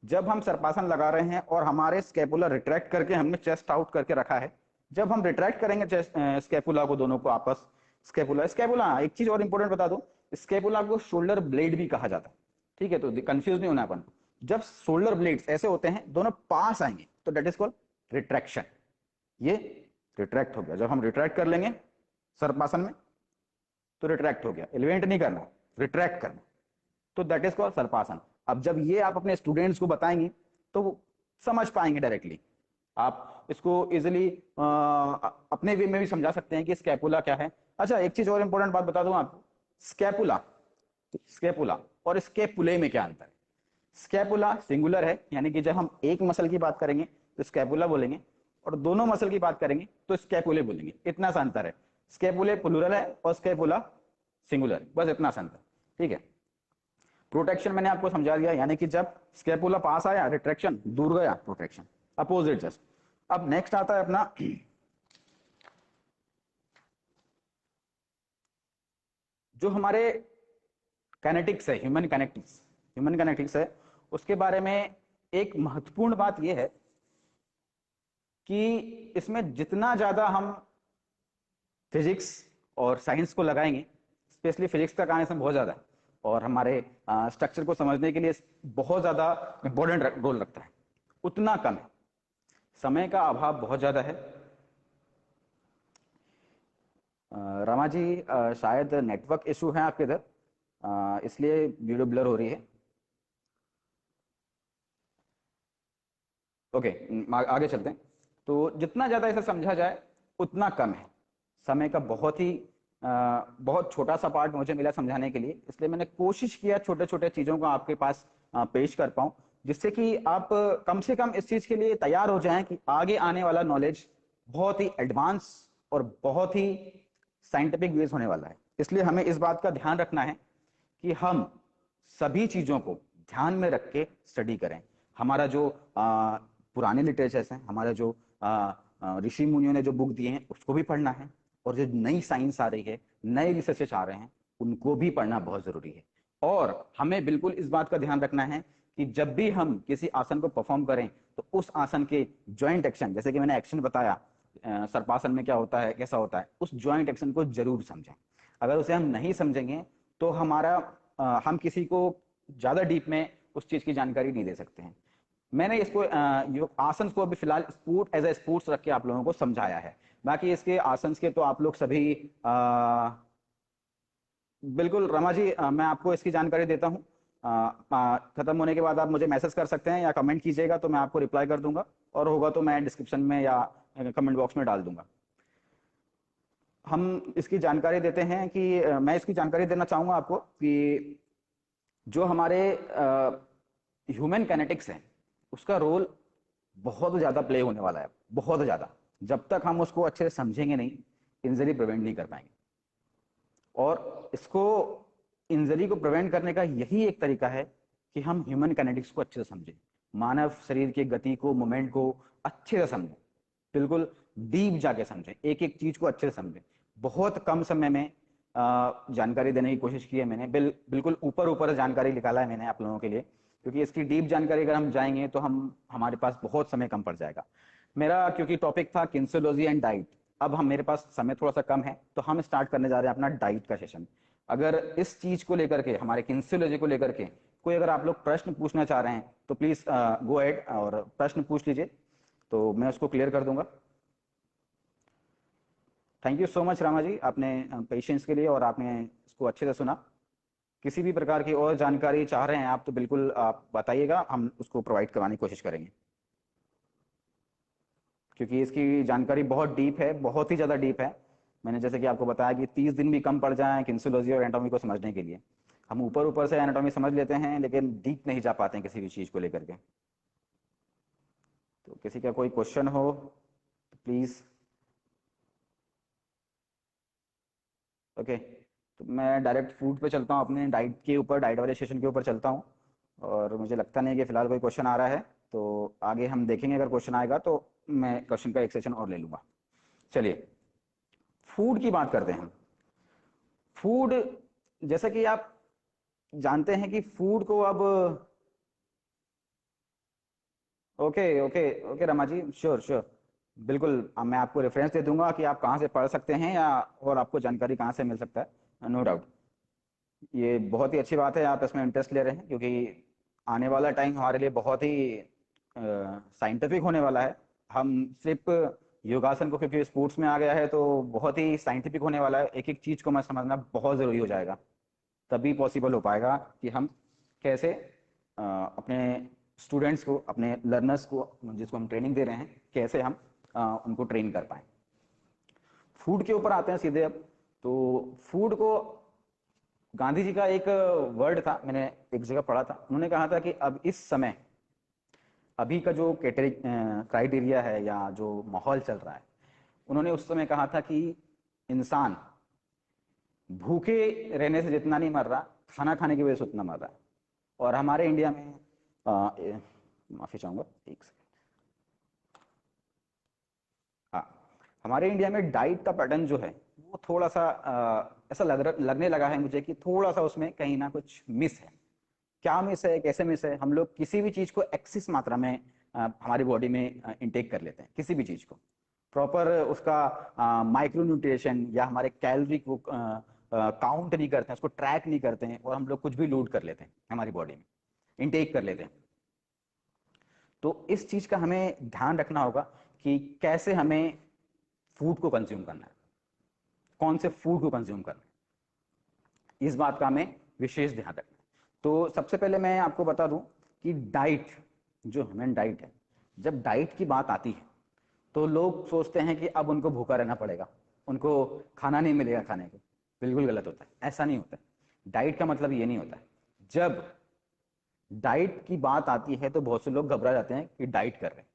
जब हम सर्पासन लगा रहे हैं और हमारे स्कैपुला रिट्रैक्ट करके हमने चेस्ट आउट करके रखा है, जब हम रिट्रैक्ट करेंगे चेस्ट स्कैपुला को, दोनों को आपस, स्कैपुला स्कैपुला एक चीज और इंपॉर्टेंट बता दूं, स्कैपुला को शोल्डर ब्लेड भी कहा जाता है, ठीक है? तो कंफ्यूज नहीं होना अपन। जब शोल्डर ब्लेड्स ऐसे होते हैं, दोनों पास आएंगे, तो दैट इज कॉल्ड रिट्रैक्शन। ये रिट्रैक्ट हो गया। जब हम रिट्रैक्ट कर लेंगे सर्पासन में, तो रिट्रैक्ट हो गया, एलिवेट नहीं करना, रिट्रैक्ट करना, तो दैट इज कॉल्ड सर्पासन। अब जब ये आप अपने स्टूडेंट्स को बताएंगे तो वो समझ पाएंगे डायरेक्टली। आप इसको इजिली अपने वे में भी समझा सकते हैं कि स्कैपुला क्या है। अच्छा, एक चीज और इंपॉर्टेंट बात बता दूं आपको, स्कैपुला स्कैपुला और स्कैपुले में क्या अंतर है? स्कैपुला सिंगुलर है, यानी कि जब हम एक मसल की बात करेंगे तो स्कैपुला बोलेंगे, और दोनों मसल की बात करेंगे तो स्कैपुले बोलेंगे। इतना सा अंतर है। स्कैपुले प्लूरल है और स्कैपुला सिंगुलर, बस इतना सा अंतर, ठीक है? प्रोटेक्शन मैंने आपको समझा दिया, यानी कि जब स्कैपुला पास आया रिट्रैक्शन, दूर गया प्रोटेक्शन, अपोजिट जस्ट। अब नेक्स्ट आता है अपना जो हमारे काइनेटिक्स है, ह्यूमन काइनेटिक्स है, उसके बारे में एक महत्वपूर्ण बात यह है कि इसमें जितना ज्यादा हम फिजिक्स और साइंस को लगाएंगे, स्पेशली फिजिक्स का काम इसमें बहुत ज्यादा है और हमारे स्ट्रक्चर को समझने के लिए बहुत ज्यादा इंपॉर्टेंट रोल रखता है, उतना कम है। समय का अभाव बहुत ज्यादा है। रमा जी, शायद नेटवर्क इशू है आपके इधर, इसलिए वीडियो ब्लर हो रही है। ओके, आगे चलते हैं। तो जितना ज्यादा इसे समझा जाए उतना कम है। समय का बहुत छोटा सा पार्ट मुझे मिला समझाने के लिए, इसलिए मैंने कोशिश किया छोटे छोटे चीजों को आपके पास पेश कर पाऊं, जिससे कि आप कम से कम इस चीज के लिए तैयार हो जाएं कि आगे आने वाला नॉलेज बहुत ही एडवांस और बहुत ही साइंटिफिक बेस होने वाला है। इसलिए हमें इस बात का ध्यान रखना है कि हम सभी चीजों को ध्यान में रख के स्टडी करें। हमारा जो पुराने लिटरेचर्स हैं, हमारा जो ऋषि मुनियों ने जो बुक दिए हैं उसको भी पढ़ना है, और जो नई साइंस आ रही है, नए रिसर्चेस आ रहे हैं, उनको भी पढ़ना बहुत जरूरी है। और हमें बिल्कुल इस बात का ध्यान रखना है कि जब भी हम किसी आसन को परफॉर्म करें तो उस आसन के जॉइंट एक्शन, जैसे कि मैंने एक्शन बताया सर्पासन में क्या होता है, कैसा होता है, उस जॉइंट एक्शन को जरूर समझें। अगर उसे हम नहीं समझेंगे तो हम किसी को ज्यादा डीप में उस चीज की जानकारी नहीं दे सकते हैं। मैंने इसको आसन को अभी फिलहाल स्पोर्ट एज ए स्पोर्ट्स रख के आप लोगों को समझाया है। बाकी इसके आसन के तो आप लोग सभी बिल्कुल, रमा जी, मैं आपको इसकी जानकारी देता हूँ। खत्म होने के बाद आप मुझे मैसेज कर सकते हैं या कमेंट कीजिएगा, तो मैं आपको रिप्लाई कर दूंगा, और होगा तो मैं डिस्क्रिप्शन में या कमेंट बॉक्स में डाल दूंगा। हम इसकी जानकारी देते हैं कि मैं इसकी जानकारी देना चाहूंगा आपको कि जो हमारे ह्यूमन काइनेटिक्स है उसका रोल बहुत ज्यादा प्ले होने वाला है, बहुत ज्यादा। जब तक हम उसको अच्छे से समझेंगे नहीं, इंजरी प्रिवेंट नहीं कर पाएंगे। और इसको, इंजरी को प्रिवेंट करने का यही एक तरीका है कि हम ह्यूमन काइनेटिक्स को अच्छे से समझें, मानव शरीर की गति को, मूवमेंट को अच्छे से समझें, बिल्कुल डीप जाके समझें, एक एक चीज को अच्छे से समझें। बहुत कम समय में जानकारी देने की कोशिश की है मैंने, बिल्कुल ऊपर ऊपर जानकारी निकाला है मैंने आप लोगों के लिए, क्योंकि इसकी डीप जानकारी अगर हम जाएंगे तो हमारे पास बहुत समय कम पड़ जाएगा। मेरा क्योंकि टॉपिक था किन्सियोलॉजी एंड डाइट, अब हम मेरे पास समय थोड़ा सा कम है, तो हम स्टार्ट करने जा रहे हैं अपना डाइट का सेशन। अगर इस चीज को लेकर के, हमारे किन्सियोलॉजी को लेकर के कोई अगर आप लोग प्रश्न पूछना चाह रहे हैं तो प्लीज गो अहेड और प्रश्न पूछ लीजिए, तो मैं उसको क्लियर कर दूंगा। Thank you so much Rama ji, आपने पेशेंस के लिए, और आपने इसको अच्छे से सुना। किसी भी प्रकार की और जानकारी चाह रहे हैं आप तो बिल्कुल आप बताइएगा, हम उसको प्रोवाइड करवाने की कोशिश करेंगे, क्योंकि इसकी जानकारी बहुत डीप है, बहुत ही ज़्यादा डीप है। मैंने जैसे कि आपको बताया कि 30 दिन भी कम पड़ जाए किन्सियोलॉजी और एनाटॉमी को समझने के लिए। हम ऊपर ऊपर से एनाटॉमी समझ लेते हैं लेकिन डीप नहीं जा पाते हैं किसी भी चीज़ को लेकर के। तो किसी का कोई क्वेश्चन हो तो प्लीज़। ओके, तो मैं डायरेक्ट फूड पे चलता हूँ, अपने डाइट के ऊपर, डाइट वाले सेशन के ऊपर चलता हूँ। और मुझे लगता नहीं कि फिलहाल कोई क्वेश्चन आ रहा है, तो आगे हम देखेंगे, अगर क्वेश्चन आएगा तो मैं क्वेश्चन का एक सेशन और ले लूंगा। चलिए, फूड की बात करते हैं। फूड, जैसा कि आप जानते हैं कि फूड को अब, okay okay okay Rama ji, sure sure, बिल्कुल। अब मैं आपको रेफरेंस दे दूंगा कि आप कहाँ से पढ़ सकते हैं, या और आपको जानकारी कहाँ से मिल सकता है, नो डाउट। ये बहुत ही अच्छी बात है, आप इसमें इंटरेस्ट ले रहे हैं, क्योंकि आने वाला टाइम हमारे लिए बहुत ही साइंटिफिक होने वाला है। हम सिर्फ योगासन को, क्योंकि स्पोर्ट्स में आ गया है, तो बहुत ही साइंटिफिक होने वाला है, एक एक चीज को मैं समझना बहुत जरूरी हो जाएगा। तभी पॉसिबल हो पाएगा कि हम कैसे अपने स्टूडेंट्स को, अपने लर्नर्स को, जिसको हम ट्रेनिंग दे रहे हैं, कैसे हम उनको ट्रेन कर पाए। फूड के ऊपर आते हैं सीधे अब। तो फूड को, गांधी जी का एक वर्ड था, मैंने एक जगह पढ़ा था, उन्होंने कहा था कि अब इस समय, अभी का जो क्राइटेरिया है या जो माहौल चल रहा है, उन्होंने उस समय कहा था कि इंसान भूखे रहने से जितना नहीं मर रहा, खाना खाने की वजह से उतना मर रहा है। और हमारे इंडिया में माफी चाहूंगा, एक सेकंड। हाँ, हमारे इंडिया में डाइट का पैटर्न जो है वो थोड़ा सा ऐसा लगने लगा है मुझे कि थोड़ा सा उसमें कहीं ना कुछ मिस है। क्या मिस है, कैसे मिस है? हम लोग किसी भी चीज को एक्सिस मात्रा में हमारी बॉडी में इनटेक कर लेते हैं, किसी भी चीज को प्रॉपर उसका माइक्रो न्यूट्रिशन या हमारे कैलोरी को काउंट नहीं करते हैं, उसको ट्रैक नहीं करते हैं, और हम लोग कुछ भी लोड कर लेते हैं हमारी बॉडी में, इनटेक कर लेते हैं। तो इस चीज का हमें ध्यान रखना होगा कि कैसे हमें फूड को कंज्यूम करना है, कौन से फूड को कंज्यूम करना है, इस बात का हमें विशेष ध्यान रखना है। तो सबसे पहले मैं आपको बता दूं कि डाइट, जो ह्यूमन डाइट है, जब डाइट की बात आती है तो लोग सोचते हैं कि अब उनको भूखा रहना पड़ेगा, उनको खाना नहीं मिलेगा खाने को। बिल्कुल गलत होता है, ऐसा नहीं होता है। डाइट का मतलब ये नहीं होता है। जब डाइट की बात आती है तो बहुत से लोग घबरा जाते हैं कि डाइट कर रहे हैं।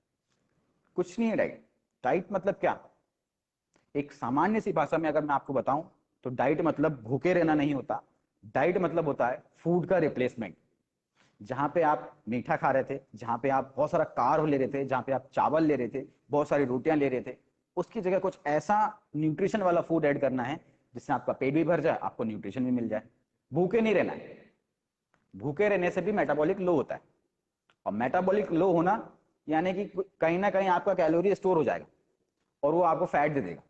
कुछ नहीं है डाइट। डाइट मतलब क्या? एक सामान्य सी भाषा में अगर मैं आपको बताऊं तो डाइट मतलब भूखे रहना नहीं होता। डाइट मतलब होता है फूड का रिप्लेसमेंट। जहां पे आप मीठा खा रहे थे, जहां पे आप बहुत सारा कार्ब ले रहे थे, जहां पे आप चावल ले रहे थे, बहुत सारी रोटियां ले रहे थे, उसकी जगह कुछ ऐसा न्यूट्रिशन वाला फूड ऐड करना है जिससे आपका पेट भी भर जाए, आपको न्यूट्रिशन भी मिल जाए। भूखे नहीं रहना है। भूखे रहने से भी मेटाबॉलिक लो होता है, और मेटाबॉलिक लो होना यानी कि कहीं ना कहीं आपका कैलोरी स्टोर हो जाएगा और वो आपको फैट दे देगा।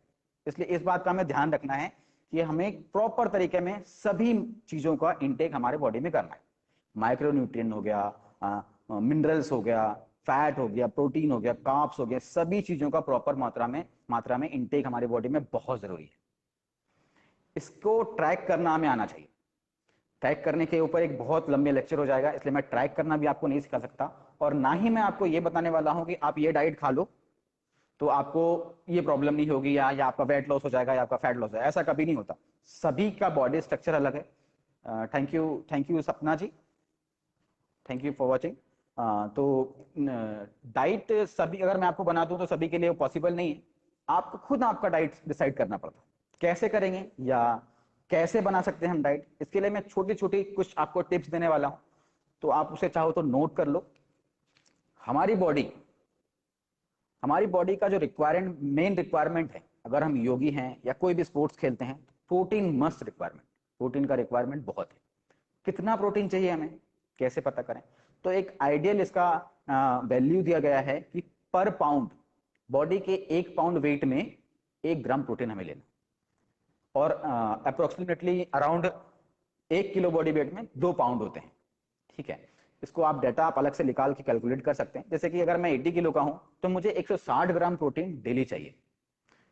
इसलिए इस बात का हमें ध्यान रखना है कि हमें प्रॉपर तरीके में सभी चीजों का इंटेक हमारे बॉडी में करना है। माइक्रो न्यूट्रिएंट हो गया, मिनरल्स हो गया, फैट हो गया, प्रोटीन हो गया, कार्ब्स हो गया, सभी चीजों का प्रॉपर मात्रा में इंटेक हमारे बॉडी में बहुत जरूरी है। इसको ट्रैक करना हमें आना चाहिए। ट्रैक करने के ऊपर एक बहुत लंबे लेक्चर हो जाएगा, इसलिए मैं ट्रैक करना भी आपको नहीं सिखा सकता, और ना ही मैं आपको ये बताने वाला हूं कि आप ये डाइट खा लो तो आपको ये प्रॉब्लम नहीं होगी, या आपका वेट लॉस हो जाएगा, या आपका फैट लॉस हो जाएगा। ऐसा कभी नहीं होता। सभी का बॉडी स्ट्रक्चर अलग है। थैंक यू सपना जी, थैंक यू फॉर वॉचिंग। तो डाइट सभी अगर मैं आपको बना दूं तो सभी के लिए पॉसिबल नहीं है। आपको खुद आपका डाइट डिसाइड करना पड़ता है। कैसे करेंगे या कैसे बना सकते हैं हम डाइट, इसके लिए मैं छोटी छोटी कुछ आपको टिप्स देने वाला हूं। तो आप उसे चाहो तो नोट कर लो। हमारी बॉडी हमारी बॉडी का जो मेन रिक्वायरमेंट है, अगर हम योगी हैं या कोई भी स्पोर्ट्स खेलते हैं, प्रोटीन मस्ट रिक्वायरमेंट। प्रोटीन का रिक्वायरमेंट बहुत है। कितना प्रोटीन चाहिए हमें, कैसे पता करें? तो एक आइडियल इसका वैल्यू दिया गया है कि पर पाउंड, बॉडी के 1 पाउंड वेट में 1 ग्राम प्रोटीन हमें लेना, और approximately around 1 kilo body weight में 2 पाउंड होते हैं। ठीक है, इसको आप डाटा आप अलग से निकाल के कैलकुलेट कर सकते हैं। जैसे कि अगर मैं 80 किलो का हूं तो मुझे 160 ग्राम प्रोटीन डेली चाहिए,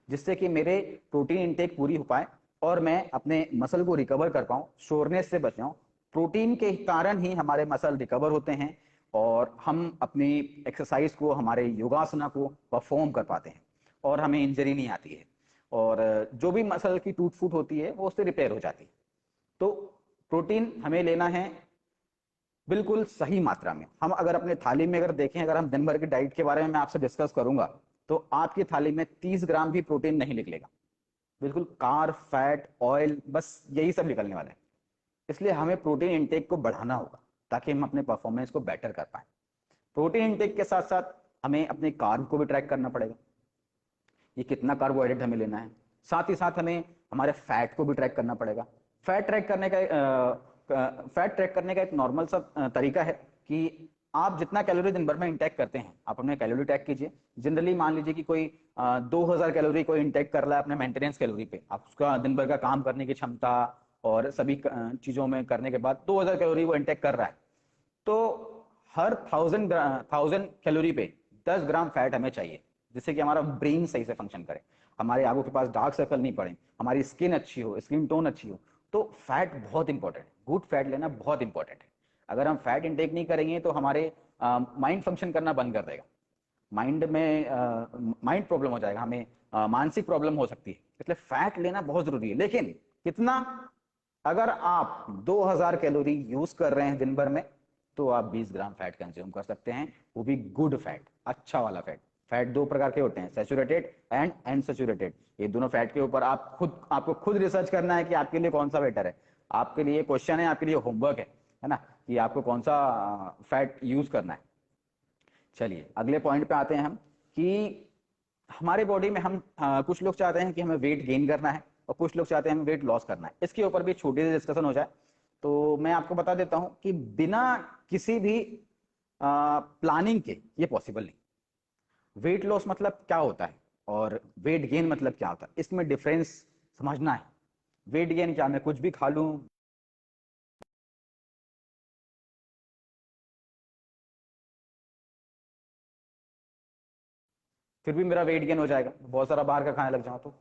जिससे कि मेरे प्रोटीन इंटेक पूरी हो पाए और मैं अपने मसल को रिकवर कर पाऊं, शोरनेस से बच जाऊं। प्रोटीन के कारण ही हमारे मसल रिकवर होते हैं और हम अपनी एक्सरसाइज को, हमारे योगासना को परफॉर्म कर पाते हैं और हमें इंजरी नहीं आती है, और जो भी मसल की टूट फूट होती है वो उससे रिपेयर हो जाती है। तो प्रोटीन हमें लेना है बिल्कुल सही मात्रा में। हम अगर अपने थाली में अगर देखें, अगर हम दिन भर की डाइट के बारे में मैं आपसे डिस्कस करूंगा तो आपकी थाली में 30 ग्राम भी प्रोटीन नहीं निकलेगा। बिल्कुल कार्ब, फैट, ऑयल, बस यही सब निकलने वाला है। इसलिए हमें प्रोटीन इंटेक को बढ़ाना होगा ताकि हम अपने परफॉर्मेंस को बेटर कर पाए। प्रोटीन इंटेक के साथ साथ हमें अपने कार्ब को भी ट्रैक करना पड़ेगा, ये कितना कार्बोहाइड्रेट हमें लेना है। साथ ही साथ हमें हमारे फैट को भी ट्रैक करना पड़ेगा। फैट ट्रैक करने का फैट ट्रैक करने का एक नॉर्मल सा तरीका है कि आप जितना कैलोरी दिन भर में इंटेक करते हैं, आप अपने कैलोरी ट्रैक कीजिए। जनरली मान लीजिए कि कोई 2000 कैलोरी कोई इंटेक कर रहा है अपने मेंटेनेंस कैलोरी पे, आप उसका दिन भर का काम करने की क्षमता और सभी चीजों में करने के बाद 2000 कैलोरी वो इंटेक कर रहा है, तो हर 1000 कैलोरी पे 10 ग्राम फैट हमें चाहिए, जिससे कि हमारा ब्रेन सही से फंक्शन करे, हमारे आंखों के पास डार्क सर्कल नहीं पड़े, हमारी स्किन अच्छी हो, स्किन टोन अच्छी हो। तो फैट बहुत इंपॉर्टेंट है, गुड फैट लेना बहुत इंपॉर्टेंट है। अगर हम फैट इंटेक नहीं करेंगे तो हमारे माइंड फंक्शन करना बंद कर देगा, माइंड प्रॉब्लम हो जाएगा, हमें मानसिक प्रॉब्लम हो सकती है। इसलिए फैट लेना बहुत जरूरी है। लेकिन कितना? अगर आप 2000 कैलोरी यूज कर रहे हैं दिन भर में तो आप 20 ग्राम फैट कंज्यूम कर सकते हैं, वो भी गुड फैट, अच्छा वाला फैट। फैट दो प्रकार के होते हैं, सैचुरेटेड एंड अनसैचुरेटेड। ये दोनों फैट के ऊपर आपको खुद रिसर्च करना है कि आपके लिए कौन सा बेटर है। आपके लिए क्वेश्चन है, आपके लिए होमवर्क है ना, कि आपको कौन सा फैट यूज करना है। चलिए अगले पॉइंट पे आते हैं हम, कि हमारे बॉडी में हम कुछ लोग चाहते हैं कि हमें वेट गेन करना है और कुछ लोग चाहते हैं हमें वेट लॉस करना है। इसके ऊपर भी छोटी सी डिस्कशन हो जाए तो मैं आपको बता देता हूं कि बिना किसी भी प्लानिंग के ये पॉसिबल नहीं। वेट लॉस मतलब क्या होता है और वेट गेन मतलब क्या होता है, इसमें डिफरेंस समझना है। वेट गेन क्या, मैं कुछ भी खा लूं, फिर भी मेरा वेट गेन हो जाएगा, बहुत सारा बाहर का खाने लग जाऊं तो?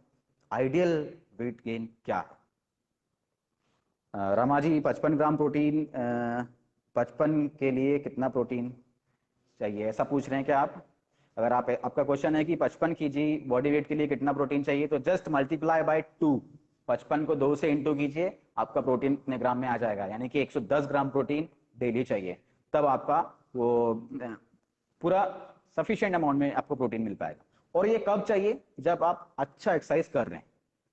आइडियल वेट गेन क्या है? रमा जी, 55 ग्राम प्रोटीन, 55 के लिए कितना प्रोटीन चाहिए, ऐसा पूछ रहे हैं क्या आप? अगर आपका क्वेश्चन है कि 55 जी बॉडी वेट के लिए कितना प्रोटीन चाहिए, तो जस्ट मल्टीप्लाई बाय 2। 55 को 2 से इंटू कीजिए, आपका प्रोटीन कितने ग्राम में आ जाएगा, यानी कि 110 ग्राम प्रोटीन डेली चाहिए। तब आपका वो पूरा सफिशिएंट अमाउंट में आपको प्रोटीन मिल पाएगा। और ये कब चाहिए? जब आप अच्छा एक्सरसाइज कर रहे हैं।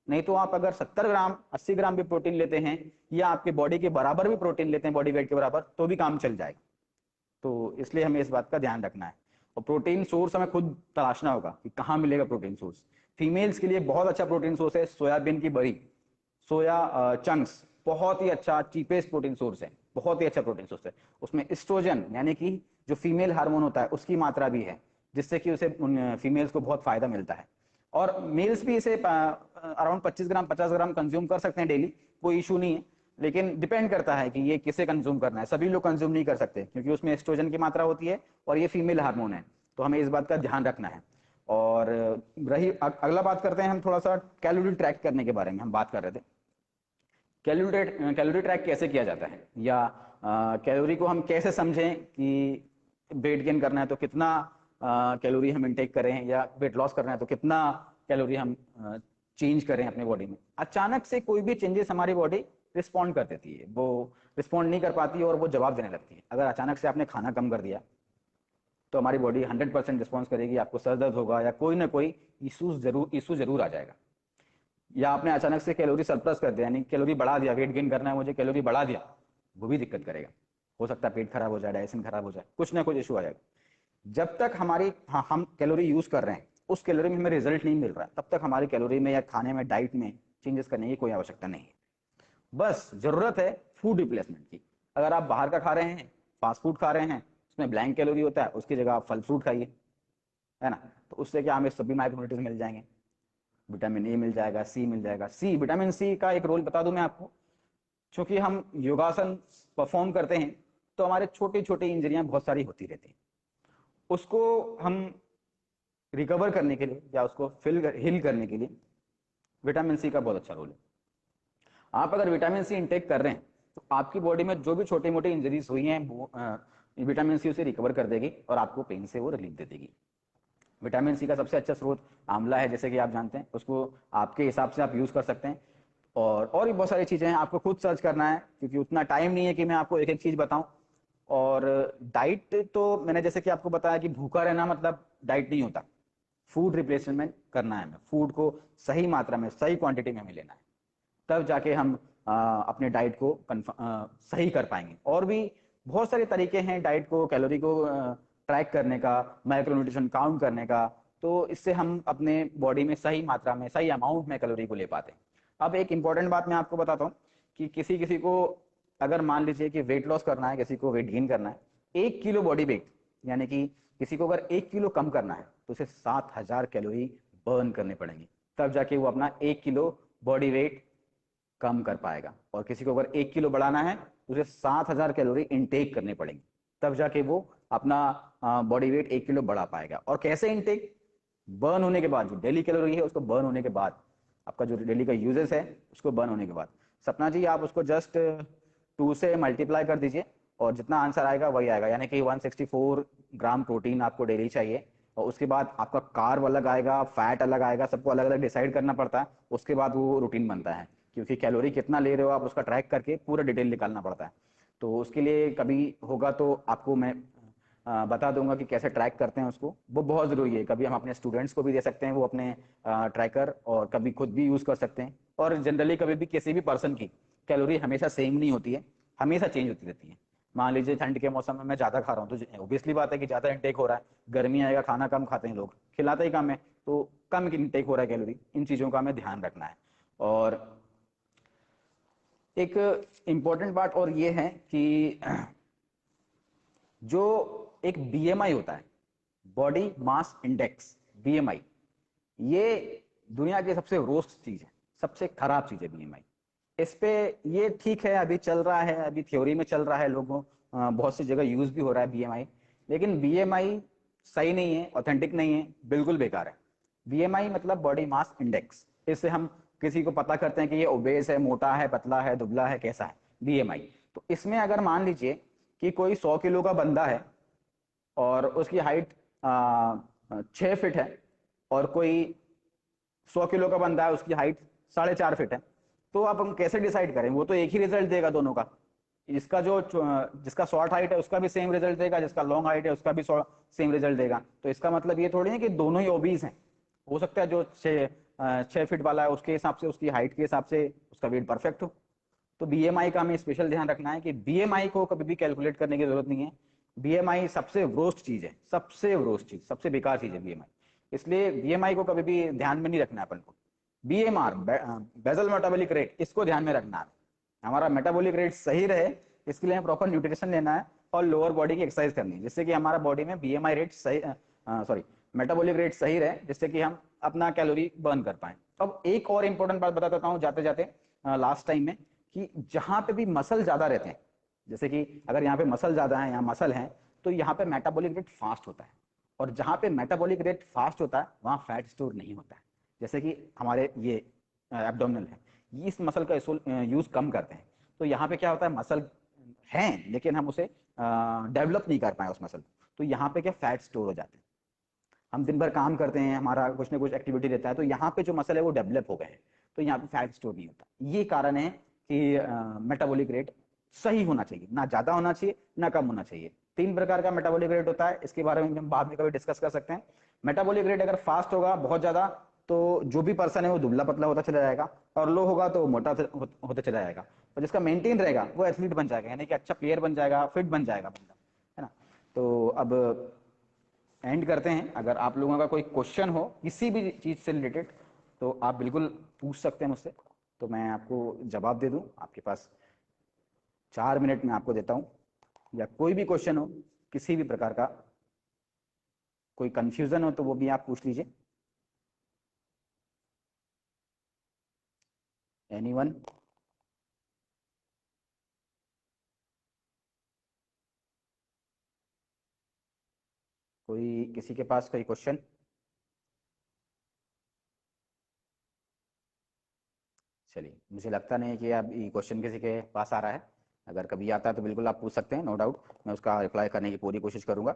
नहीं तो आप अगर 70 ग्राम 80 ग्राम भी प्रोटीन लेते हैं या आपके बॉडी के बराबर भी प्रोटीन लेते हैं, बॉडी वेट के बराबर, तो भी काम चल जाएगा। तो इसलिए हमें इस बात का ध्यान रखना है। और प्रोटीन सोर्स हमें खुद तलाशना होगा कि कहाँ मिलेगा प्रोटीन सोर्स। फीमेल्स के लिए बहुत अच्छा प्रोटीन सोर्स है सोयाबीन की बड़ी, सोया चंक्स, बहुत ही अच्छा चीपेस्ट प्रोटीन सोर्स है, बहुत ही अच्छा प्रोटीन सोर्स है। उसमें एस्ट्रोजन यानी कि जो फीमेल हार्मोन होता है उसकी मात्रा भी है, जिससे कि उसे फीमेल्स को बहुत फायदा मिलता है। और मेल्स भी इसे अराउंड 25 ग्राम 50 ग्राम कंज्यूम कर सकते हैं डेली, कोई इशू नहीं है। लेकिन डिपेंड करता है कि ये किसे कंज्यूम करना है, सभी लोग कंज्यूम नहीं कर सकते क्योंकि उसमें एस्ट्रोजन की मात्रा होती है और ये फीमेल हार्मोन है, तो हमें इस बात का ध्यान रखना है। और रही अगला बात करते हैं हम थोड़ा सा कैलोरी ट्रैक करने के बारे में हम बात कर रहे थे। कैलोरी ट्रैक कैसे किया जाता है, या कैलोरी को हम कैसे समझें कि वेट गेन करना है तो कितना कैलोरी हम इनटेक करें, या वेट लॉस करना है तो कितना कैलोरी हम चेंज करें अपने बॉडी में। अचानक से कोई भी चेंजेस हमारी बॉडी रिस्पॉन्ड कर देती है, वो रिस्पॉन्ड नहीं कर पाती और वो जवाब देने लगती है। अगर अचानक से आपने खाना कम कर दिया तो हमारी बॉडी 100% रिस्पॉन्स करेगी। आपको सर दर्द होगा या कोई ना कोई इशू जरूर आ जाएगा। या आपने अचानक से कैलोरी सरप्लस कर दिया, यानी कैलोरी बढ़ा दिया, वेट गेन करना है मुझे, कैलोरी बढ़ा दिया, वो भी दिक्कत करेगा। हो सकता है पेट खराब हो जाए, डाइजेशन खराब हो जाए, कुछ ना कुछ इशू आ जाएगा। जब तक हमारी हम कैलोरी यूज कर रहे हैं, उस कैलोरी में हमें रिजल्ट नहीं मिल रहा है, तब तक हमारी कैलोरी में या खाने में, डाइट में चेंजेस करने की कोई आवश्यकता नहीं है। बस जरूरत है फूड रिप्लेसमेंट की। अगर आप बाहर का खा रहे हैं, फास्ट फूड खा रहे हैं, उसमें ब्लैंक कैलोरी होता है, उसकी जगह आप फल फ्रूट खाइए, है ना। तो उससे क्या, हमें सभी माइक्रोन्यूट्रिएंट्स मिल जाएंगे, विटामिन ए मिल जाएगा, सी मिल जाएगा। सी, विटामिन सी का एक रोल बता दूं मैं आपको। क्योंकि हम योगासन परफॉर्म करते हैं तो हमारे छोटी छोटी इंजरियां बहुत सारी होती रहती हैं, उसको हम रिकवर करने के लिए या उसको हील करने के लिए विटामिन सी का बहुत अच्छा रोल है। आप अगर विटामिन सी इंटेक कर रहे हैं तो आपकी बॉडी में जो भी छोटी मोटी इंजरीज हुई हैं वो विटामिन सी उसे रिकवर कर देगी और आपको पेन से वो रिलीफ दे देगी। विटामिन सी का सबसे अच्छा स्रोत आंवला है, जैसे कि आप जानते हैं, उसको आपके हिसाब से आप यूज कर सकते हैं। और भी बहुत सारी चीजें हैं, आपको खुद सर्च करना है, क्योंकि उतना टाइम नहीं है कि मैं आपको एक एक चीज बताऊं। और डाइट तो मैंने जैसे कि आपको बताया कि भूखा रहना मतलब डाइट नहीं होता। फूड रिप्लेसमेंट करना है हमें, फूड को सही मात्रा में, सही क्वांटिटी में हमें लेना है, तब जाके हम अपने डाइट को सही कर पाएंगे। और भी बहुत सारे तरीके हैं डाइट को, कैलोरी को ट्रैक करने का, माइक्रोन्यूट्रिशन काउंट करने का। तो इससे हम अपने बॉडी में सही मात्रा में, सही अमाउंट में कैलोरी को ले पाते हैं। अब एक इंपॉर्टेंट बात मैं आपको बताता हूँ कि किसी किसी को, अगर मान लीजिए कि वेट लॉस करना है, किसी को वेट गेन करना है, 1 किलो बॉडी वेट, यानी कि किसी को अगर 1 किलो कम करना है तो उसे 7,000 कैलोरी बर्न करने पड़ेंगे, तब जाके वो अपना 1 किलो बॉडी वेट कम कर पाएगा। और किसी को अगर 1 किलो बढ़ाना है तो उसे 7,000 कैलोरी इनटेक करने पड़ेंगे, तब जाके वो अपना बॉडी वेट 1 किलो बढ़ा पाएगा। और कैसे इनटेक? बर्न होने के बाद, जो डेली कैलोरी है उसको बर्न होने के बाद, आपका जो डेली का यूजेस है उसको बर्न होने के बाद। सपना जी, आप उसको जस्ट 2 से मल्टीप्लाई कर दीजिए और जितना आंसर आएगा वही आएगा, यानी कि 164 ग्राम प्रोटीन आपको डेली चाहिए। और उसके बाद आपका कार्ब अलग आएगा, फैट अलग आएगा, सबको अलग अलग डिसाइड करना पड़ता है, उसके बाद वो रूटीन बनता है। क्योंकि कैलोरी कितना ले रहे हो आप, उसका ट्रैक करके पूरा डिटेल निकालना पड़ता है। तो उसके लिए कभी होगा तो आपको मैं बता दूंगा कि कैसे ट्रैक करते हैं उसको, वो बहुत जरूरी है। कभी हम अपने स्टूडेंट्स को भी दे सकते हैं वो अपने ट्रैकर, और कभी खुद भी यूज कर सकते हैं। और जनरली कभी भी किसी भी पर्सन की कैलोरी हमेशा सेम नहीं होती है, हमेशा चेंज होती रहती है। मान लीजिए ठंड के मौसम में मैं ज्यादा खा रहा हूँ तो ऑब्वियसली बात है कि ज्यादा इंटेक हो रहा है। गर्मी आएगा, खाना कम खाते हैं लोग, खिलाते ही कम है, तो कम इंटेक हो रहा है कैलोरी। इन चीजों का हमें ध्यान रखना है। और एक इम्पोर्टेंट बात और ये है कि जो एक बीएमआई होता है, बॉडी मास इंडेक्स, बीएमआई, ये दुनिया की सबसे रोस्ट चीज है, सबसे खराब चीज है बीएमआई। इस पे ये ठीक है, अभी चल रहा है, अभी थ्योरी में चल रहा है, लोगों बहुत सी जगह यूज भी हो रहा है बीएमआई। लेकिन बीएमआई सही नहीं है, ऑथेंटिक नहीं है, बिल्कुल बेकार है। बीएमआई मतलब बॉडी मास इंडेक्स। इससे हम किसी को पता करते हैं कि ये ओबेस है, मोटा है, पतला है, दुबला है, कैसा है, बीएमआई। तो इसमें अगर मान लीजिए कि कोई 100 किलो का बंदा है और उसकी हाइट 6 फीट है, और कोई 100 किलो का बंदा है उसकी हाइट 4.5 फीट है, तो अब हम कैसे डिसाइड करें? वो तो एक ही रिजल्ट देगा दोनों का। जिसका शॉर्ट हाइट है उसका भी सेम रिजल्ट देगा, जिसका लॉन्ग हाइट है उसका भी सेम रिजल्ट देगा। तो इसका मतलब ये थोड़ी है कि दोनों ही ओबीज हैं। हो सकता है जो 6 फीट वाला है उसके हिसाब से, उसकी हाइट के हिसाब से उसका वेट परफेक्ट हो। तो बीएमआई का हमें स्पेशल ध्यान रखना है कि बीएमआई को कभी भी कैलकुलेट करने की जरूरत नहीं है। बीएमआई सबसे वरोस्ट चीज है, सबसे वरोस्ट चीज, सबसे बेकार चीज है बीएमआई। इसलिए बीएमआई को कभी भी ध्यान में नहीं रखना है अपन को। बीएमआर, बेजल मेटाबॉलिक रेट, इसको ध्यान में रखना है। हमारा मेटाबॉलिक रेट सही रहे, इसके लिए हमें प्रॉपर न्यूट्रिशन लेना है और लोअर बॉडी की एक्सरसाइज करनी है, जिससे कि हमारा बॉडी में बीएमआई रेट सही, सॉरी, मेटाबॉलिक रेट सही रहे, जिससे कि हम अपना कैलोरी बर्न कर पाए। अब एक और इंपॉर्टेंट बात बता देता हूँ जाते जाते, लास्ट टाइम में, कि जहां पे भी मसल ज्यादा रहते हैं, जैसे कि अगर यहाँ पे मसल ज्यादा है, यहाँ मसल है, तो यहाँ पे मेटाबॉलिक रेट फास्ट होता है। और जहां पे मेटाबॉलिक रेट फास्ट होता है वहां फैट स्टोर नहीं होता है। जैसे कि हमारे ये एब्डोमिनल है, ये इस मसल का यूज कम करते हैं। तो यहाँ पे क्या होता है, मसल है लेकिन हम उसे डेवलप नहीं कर पाए उस मसल को, तो यहाँ पे क्या, फैट स्टोर हो जाते हैं। हम दिन भर काम करते हैं, हमारा कुछ ना कुछ एक्टिविटी रहता है, तो यहाँ पे जो मसल है वो डेवलप हो गए हैं, तो यहाँ पे फैट स्टोर नहीं होता। ये कारण है कि मेटाबॉलिक रेट सही होना चाहिए, ना ज्यादा होना चाहिए ना कम होना चाहिए। तीन प्रकार का मेटाबॉलिक रेट होता है, इसके बारे में हम बाद में कभी डिस्कस कर सकते हैं। मेटाबॉलिक रेट अगर फास्ट होगा बहुत ज्यादा, तो जो भी पर्सन है वो दुबला पतला होता चला जाएगा, और लो होगा तो मोटा होता चला जाएगा। और जिसका मेंटेन रहेगा वो एथलीट बन जाएगा, यानी कि अच्छा प्लेयर बन जाएगा, फिट बन जाएगा बंदा, है ना। तो अब एंड करते हैं। अगर आप लोगों का कोई क्वेश्चन हो किसी भी चीज से रिलेटेड, तो आप बिल्कुल पूछ सकते हैं मुझसे, तो मैं आपको जवाब दे दूं। आपके पास 4 मिनट में आपको देता हूं, या कोई भी क्वेश्चन हो किसी भी प्रकार का, कोई कंफ्यूजन हो तो वो भी आप पूछ लीजिए। एनीवन? कोई किसी के पास कोई क्वेश्चन? चलिए, मुझे लगता नहीं है कि अब ये क्वेश्चन किसी के पास आ रहा है। अगर कभी आता है तो बिल्कुल आप पूछ सकते हैं, नो डाउट मैं उसका रिप्लाई करने की पूरी कोशिश करूंगा।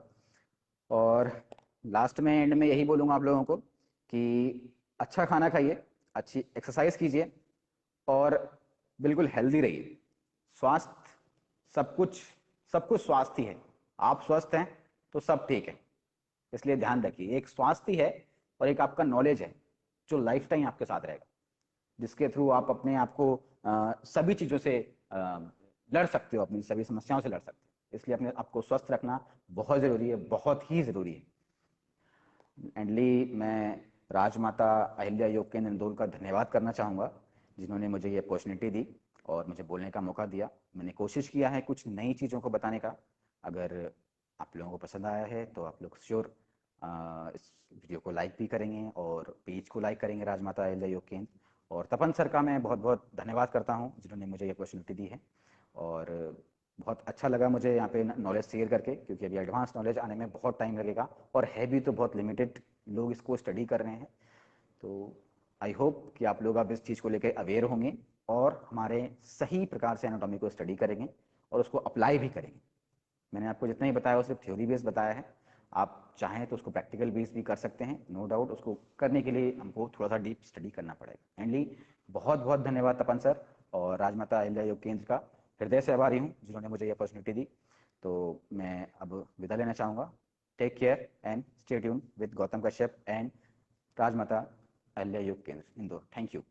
और लास्ट में एंड में यही बोलूंगा आप लोगों को कि अच्छा खाना खाइए, अच्छी एक्सरसाइज कीजिए, और बिल्कुल हेल्दी रहिए। स्वास्थ्य सब कुछ स्वास्थ्य ही है। आप स्वस्थ हैं तो सब ठीक है। इसलिए ध्यान रखिए, एक स्वास्थ्य है और एक आपका नॉलेज है जो लाइफ टाइम आपके साथ रहेगा, जिसके थ्रू आप अपने आप को सभी चीज़ों से लड़ सकते हो, अपनी सभी समस्याओं से लड़ सकते हो। इसलिए अपने आपको स्वस्थ रखना बहुत ज़रूरी है, बहुत ही ज़रूरी है। एंडली मैं राजमाता अहिल्या योग केंद्र इंदौर का धन्यवाद करना चाहूँगा, जिन्होंने मुझे ये अपॉर्चुनिटी दी और मुझे बोलने का मौका दिया। मैंने कोशिश किया है कुछ नई चीज़ों को बताने का। अगर आप लोगों को पसंद आया है तो आप लोग श्योर इस वीडियो को लाइक भी करेंगे और पेज को लाइक करेंगे राजमाता अहिल्या योग केंद्र। और तपन सर का मैं बहुत बहुत धन्यवाद करता हूँ जिन्होंने मुझे ये अपॉर्चुनिटी दी है। और बहुत अच्छा लगा मुझे यहाँ पे नॉलेज शेयर करके, क्योंकि अभी एडवांस नॉलेज आने में बहुत टाइम लगेगा, और है भी तो बहुत लिमिटेड लोग इसको स्टडी कर रहे हैं। तो आई होप कि आप लोग अब इस चीज़ को लेकर अवेयर होंगे और हमारे सही प्रकार से एनाटॉमी को स्टडी करेंगे और उसको अप्लाई भी करेंगे। मैंने आपको जितना ही बताया वो सिर्फ थ्योरी बेस बताया है। आप चाहें तो उसको प्रैक्टिकल बेस भी कर सकते हैं, नो डाउट। उसको करने के लिए हमको थोड़ा सा डीप स्टडी करना पड़ेगा। एंडली बहुत बहुत धन्यवाद तपन सर और राजमाता अहिल्या योग केंद्र का हृदय से आभारी हूँ जिन्होंने मुझे ये अपॉर्चुनिटी दी। तो मैं अब विदा लेना चाहूँगा। Take care and stay tune with Gautam Kashyap and Rajmata Ahilya Yog Kendra Indore. Thank you.